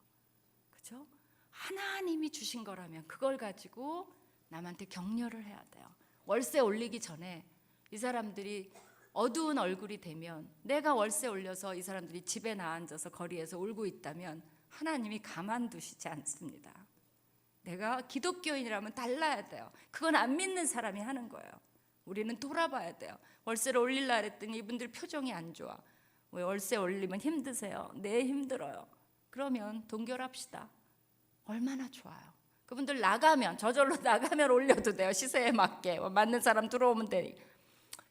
그죠? 하나님이 주신 거라면 그걸 가지고 남한테 격려를 해야 돼요. 월세 올리기 전에 이 사람들이 어두운 얼굴이 되면 내가 월세 올려서 이 사람들이 집에 나앉아서 거리에서 울고 있다면 하나님이 가만두시지 않습니다. 내가 기독교인이라면 달라야 돼요. 그건 안 믿는 사람이 하는 거예요. 우리는 돌아봐야 돼요. 월세를 올리려 했더니 이분들 표정이 안 좋아. 왜 월세 올리면 힘드세요? 네, 힘들어요. 그러면 동결합시다. 얼마나 좋아요. 그분들 나가면 저절로 나가면 올려도 돼요. 시세에 맞게 맞는 사람 들어오면 돼.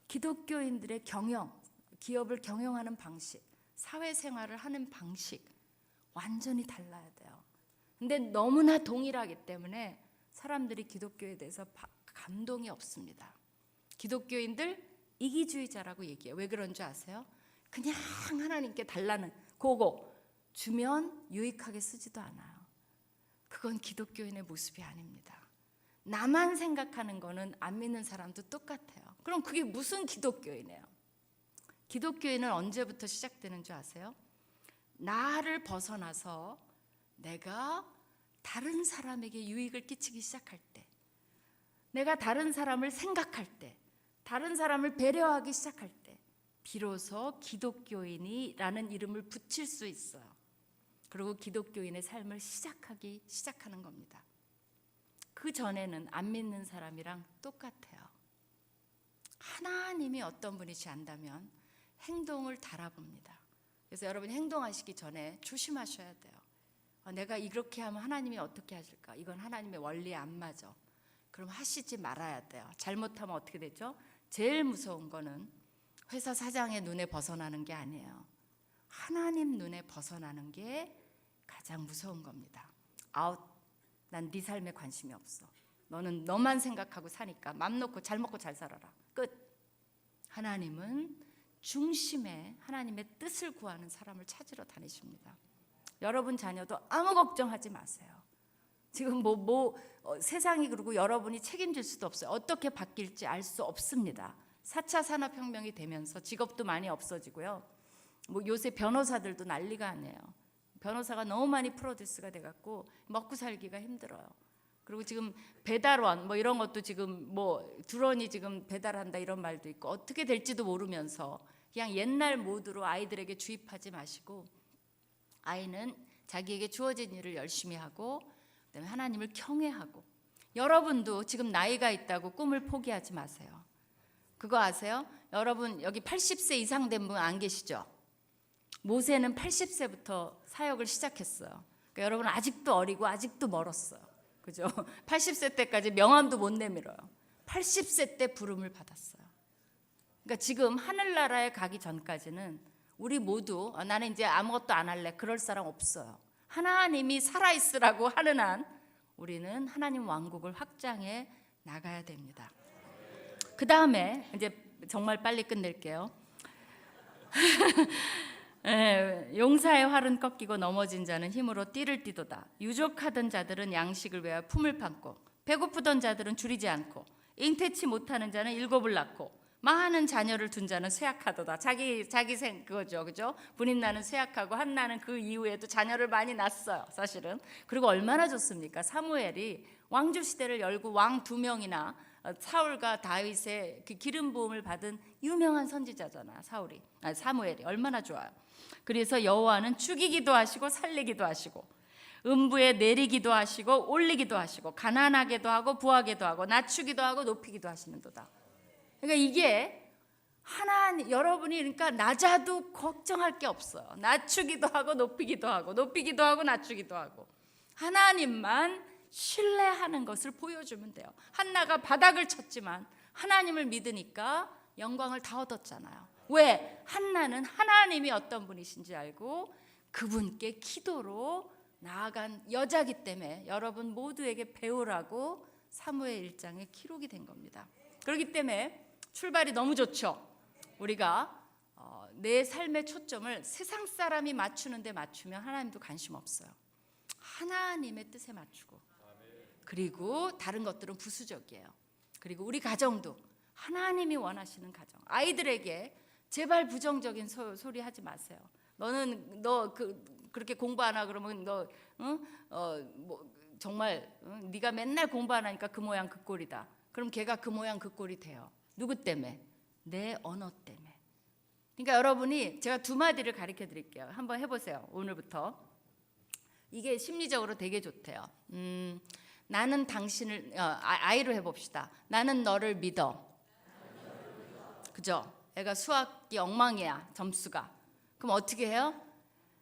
기독교인들의 경영, 기업을 경영하는 방식, 사회생활을 하는 방식 완전히 달라야 돼요. 근데 너무나 동일하기 때문에 사람들이 기독교에 대해서 감동이 없습니다. 기독교인들 이기주의자라고 얘기해요. 왜 그런 줄 아세요? 그냥 하나님께 달라는 그거 주면 유익하게 쓰지도 않아요. 그건 기독교인의 모습이 아닙니다. 나만 생각하는 거는 안 믿는 사람도 똑같아요. 그럼 그게 무슨 기독교인이에요? 기독교인은 언제부터 시작되는 줄 아세요? 나를 벗어나서 내가 다른 사람에게 유익을 끼치기 시작할 때, 내가 다른 사람을 생각할 때, 다른 사람을 배려하기 시작할 때 비로소 기독교인이라는 이름을 붙일 수 있어요. 그리고 기독교인의 삶을 시작하는 겁니다. 그 전에는 안 믿는 사람이랑 똑같아요. 하나님이 어떤 분이시 안다면 행동을 달아봅니다. 그래서 여러분이 행동하시기 전에 조심하셔야 돼요. 내가 이렇게 하면 하나님이 어떻게 하실까? 이건 하나님의 원리에 안 맞아. 그럼 하시지 말아야 돼요. 잘못하면 어떻게 되죠? 제일 무서운 거는 회사 사장의 눈에 벗어나는 게 아니에요. 하나님 눈에 벗어나는 게 가장 무서운 겁니다. 아웃, 난 네 삶에 관심이 없어. 너는 너만 생각하고 사니까 맘 놓고 잘 먹고 잘 살아라. 끝. 하나님은 중심에 하나님의 뜻을 구하는 사람을 찾으러 다니십니다. 여러분 자녀도 아무 걱정하지 마세요. 지금 세상이 그러고 여러분이 책임질 수도 없어요. 어떻게 바뀔지 알 수 없습니다. 4차 산업혁명이 되면서 직업도 많이 없어지고요. 요새 변호사들도 난리가 아니에요. 변호사가 너무 많이 프로듀스가 돼갖고 먹고 살기가 힘들어요. 그리고 지금 배달원 이런 것도 지금 드론이 지금 배달한다 이런 말도 있고 어떻게 될지도 모르면서 그냥 옛날 모드로 아이들에게 주입하지 마시고 아이는 자기에게 주어진 일을 열심히 하고 그다음에 하나님을 경외하고 여러분도 지금 나이가 있다고 꿈을 포기하지 마세요. 그거 아세요? 여러분 여기 80세 이상 된 분 안 계시죠? 모세는 80세부터 사역을 시작했어요. 그러니까 여러분 아직도 어리고 아직도 멀었어요. 그죠? 80세 때까지 명함도 못 내밀어요. 80세 때 부름을 받았어요. 그러니까 지금 하늘나라에 가기 전까지는 우리 모두 나는 이제 아무것도 안 할래 그럴 사람 없어요. 하나님이 살아있으라고 하는 한 우리는 하나님 왕국을 확장해 나가야 됩니다. 그 다음에 이제 정말 빨리 끝낼게요. 용사의 활은 꺾이고 넘어진 자는 힘으로 띠를 띠도다. 유족하던 자들은 양식을 위하여 품을 판고 배고프던 자들은 줄이지 않고 잉태치 못하는 자는 일곱을 낳고 많은 자녀를 둔 자는 쇠약하도다. 자기 그거죠, 그죠? 분인 나는 쇠약하고 한나는 그 이후에도 자녀를 많이 낳았어요, 사실은. 그리고 얼마나 좋습니까? 사무엘이 왕조 시대를 열고 왕 2명이나 사울과 다윗의 그 기름 부음을 받은 유명한 선지자잖아, 사무엘이 얼마나 좋아요. 그래서 여호와는 죽이기도 하시고 살리기도 하시고 음부에 내리기도 하시고 올리기도 하시고 가난하게도 하고 부하게도 하고 낮추기도 하고 높이기도 하시는도다. 그러니까 이게 하나님 여러분이 그러니까 낮아도 걱정할 게 없어요. 낮추기도 하고 높이기도 하고 높이기도 하고 낮추기도 하고 하나님만 신뢰하는 것을 보여주면 돼요. 한나가 바닥을 쳤지만 하나님을 믿으니까 영광을 다 얻었잖아요. 왜? 한나는 하나님이 어떤 분이신지 알고 그분께 기도로 나아간 여자기 때문에 여러분 모두에게 배우라고 사무엘 1장에 기록이 된 겁니다. 그렇기 때문에 출발이 너무 좋죠. 우리가 내 삶의 초점을 세상 사람이 맞추는데 맞추면 하나님도 관심 없어요. 하나님의 뜻에 맞추고, 그리고 다른 것들은 부수적이에요. 그리고 우리 가정도 하나님이 원하시는 가정. 아이들에게 제발 부정적인 소리 하지 마세요. 너는 그렇게 공부 안 하고 그러면 너 정말 네가 맨날 공부 안 하니까 그 모양 그 꼴이다. 그럼 걔가 그 모양 그 꼴이 돼요. 누구 때문에? 내 언어 때문에. 그러니까 여러분이 제가 두 마디를 가르쳐 드릴게요. 한번 해보세요. 오늘부터. 이게 심리적으로 되게 좋대요. 나는 당신을 아이로 해봅시다. 나는 너를 믿어. 그죠? 애가 수학이 엉망이야, 점수가. 그럼 어떻게 해요?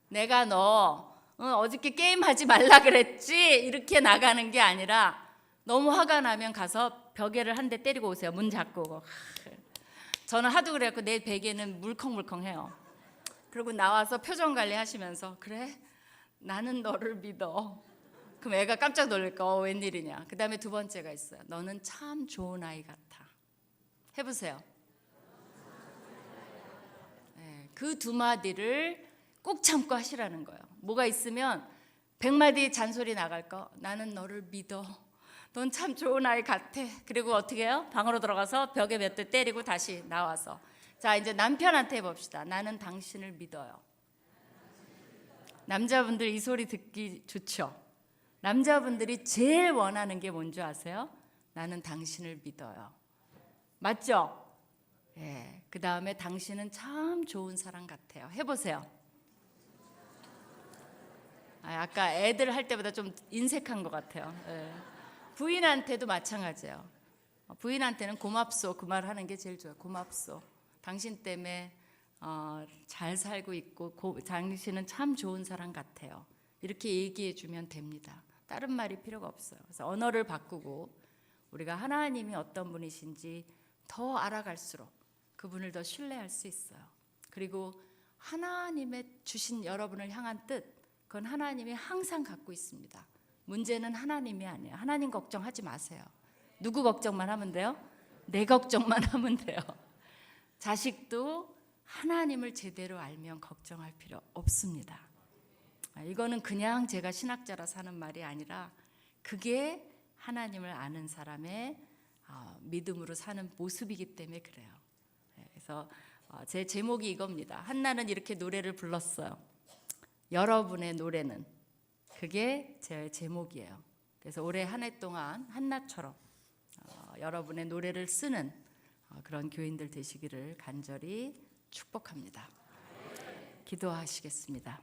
내가 너 어저께 게임하지 말라 그랬지? 이렇게 나가는 게 아니라 너무 화가 나면 가서 벽에를 한 대 때리고 오세요. 문 잠그고. 저는 하도 그래갖고 내 베개는 물컹물컹해요. 그리고 나와서 표정 관리하시면서 그래? 나는 너를 믿어. 그럼 애가 깜짝 놀랄 거 웬일이냐. 그 다음에 두 번째가 있어요. 너는 참 좋은 아이 같아. 해보세요. 그 두 마디를 꼭 참고 하시라는 거예요. 뭐가 있으면 100마디 잔소리 나갈 거. 나는 너를 믿어. 넌 참 좋은 아이 같아. 그리고 어떻게 해요? 방으로 들어가서 벽에 몇 대 때리고 다시 나와서. 자, 이제 남편한테 해봅시다. 나는 당신을 믿어요. 남자분들 이 소리 듣기 좋죠? 남자분들이 제일 원하는 게 뭔지 아세요? 나는 당신을 믿어요. 맞죠? 예. 그 다음에 당신은 참 좋은 사람 같아요. 해보세요. 아까 애들 할 때보다 좀 인색한 것 같아요. 예. 부인한테도 마찬가지예요. 부인한테는 고맙소 그 말 하는 게 제일 좋아요. 고맙소. 당신 때문에 잘 살고 있고 당신은 참 좋은 사람 같아요. 이렇게 얘기해 주면 됩니다. 다른 말이 필요가 없어요. 그래서 언어를 바꾸고 우리가 하나님이 어떤 분이신지 더 알아갈수록 그분을 더 신뢰할 수 있어요. 그리고 하나님의 주신 여러분을 향한 뜻, 그건 하나님이 항상 갖고 있습니다. 문제는 하나님이 아니에요. 하나님 걱정하지 마세요. 누구 걱정만 하면 돼요? 내 걱정만 하면 돼요. 자식도 하나님을 제대로 알면 걱정할 필요 없습니다. 이거는 그냥 제가 신학자라서 하는 말이 아니라 그게 하나님을 아는 사람의 믿음으로 사는 모습이기 때문에 그래요. 그래서 제 제목이 이겁니다. 한나는 이렇게 노래를 불렀어요. 여러분의 노래는, 그게 제 제목이에요. 그래서 올해 한 해 동안 한나처럼 여러분의 노래를 쓰는 그런 교인들 되시기를 간절히 축복합니다. 기도하시겠습니다.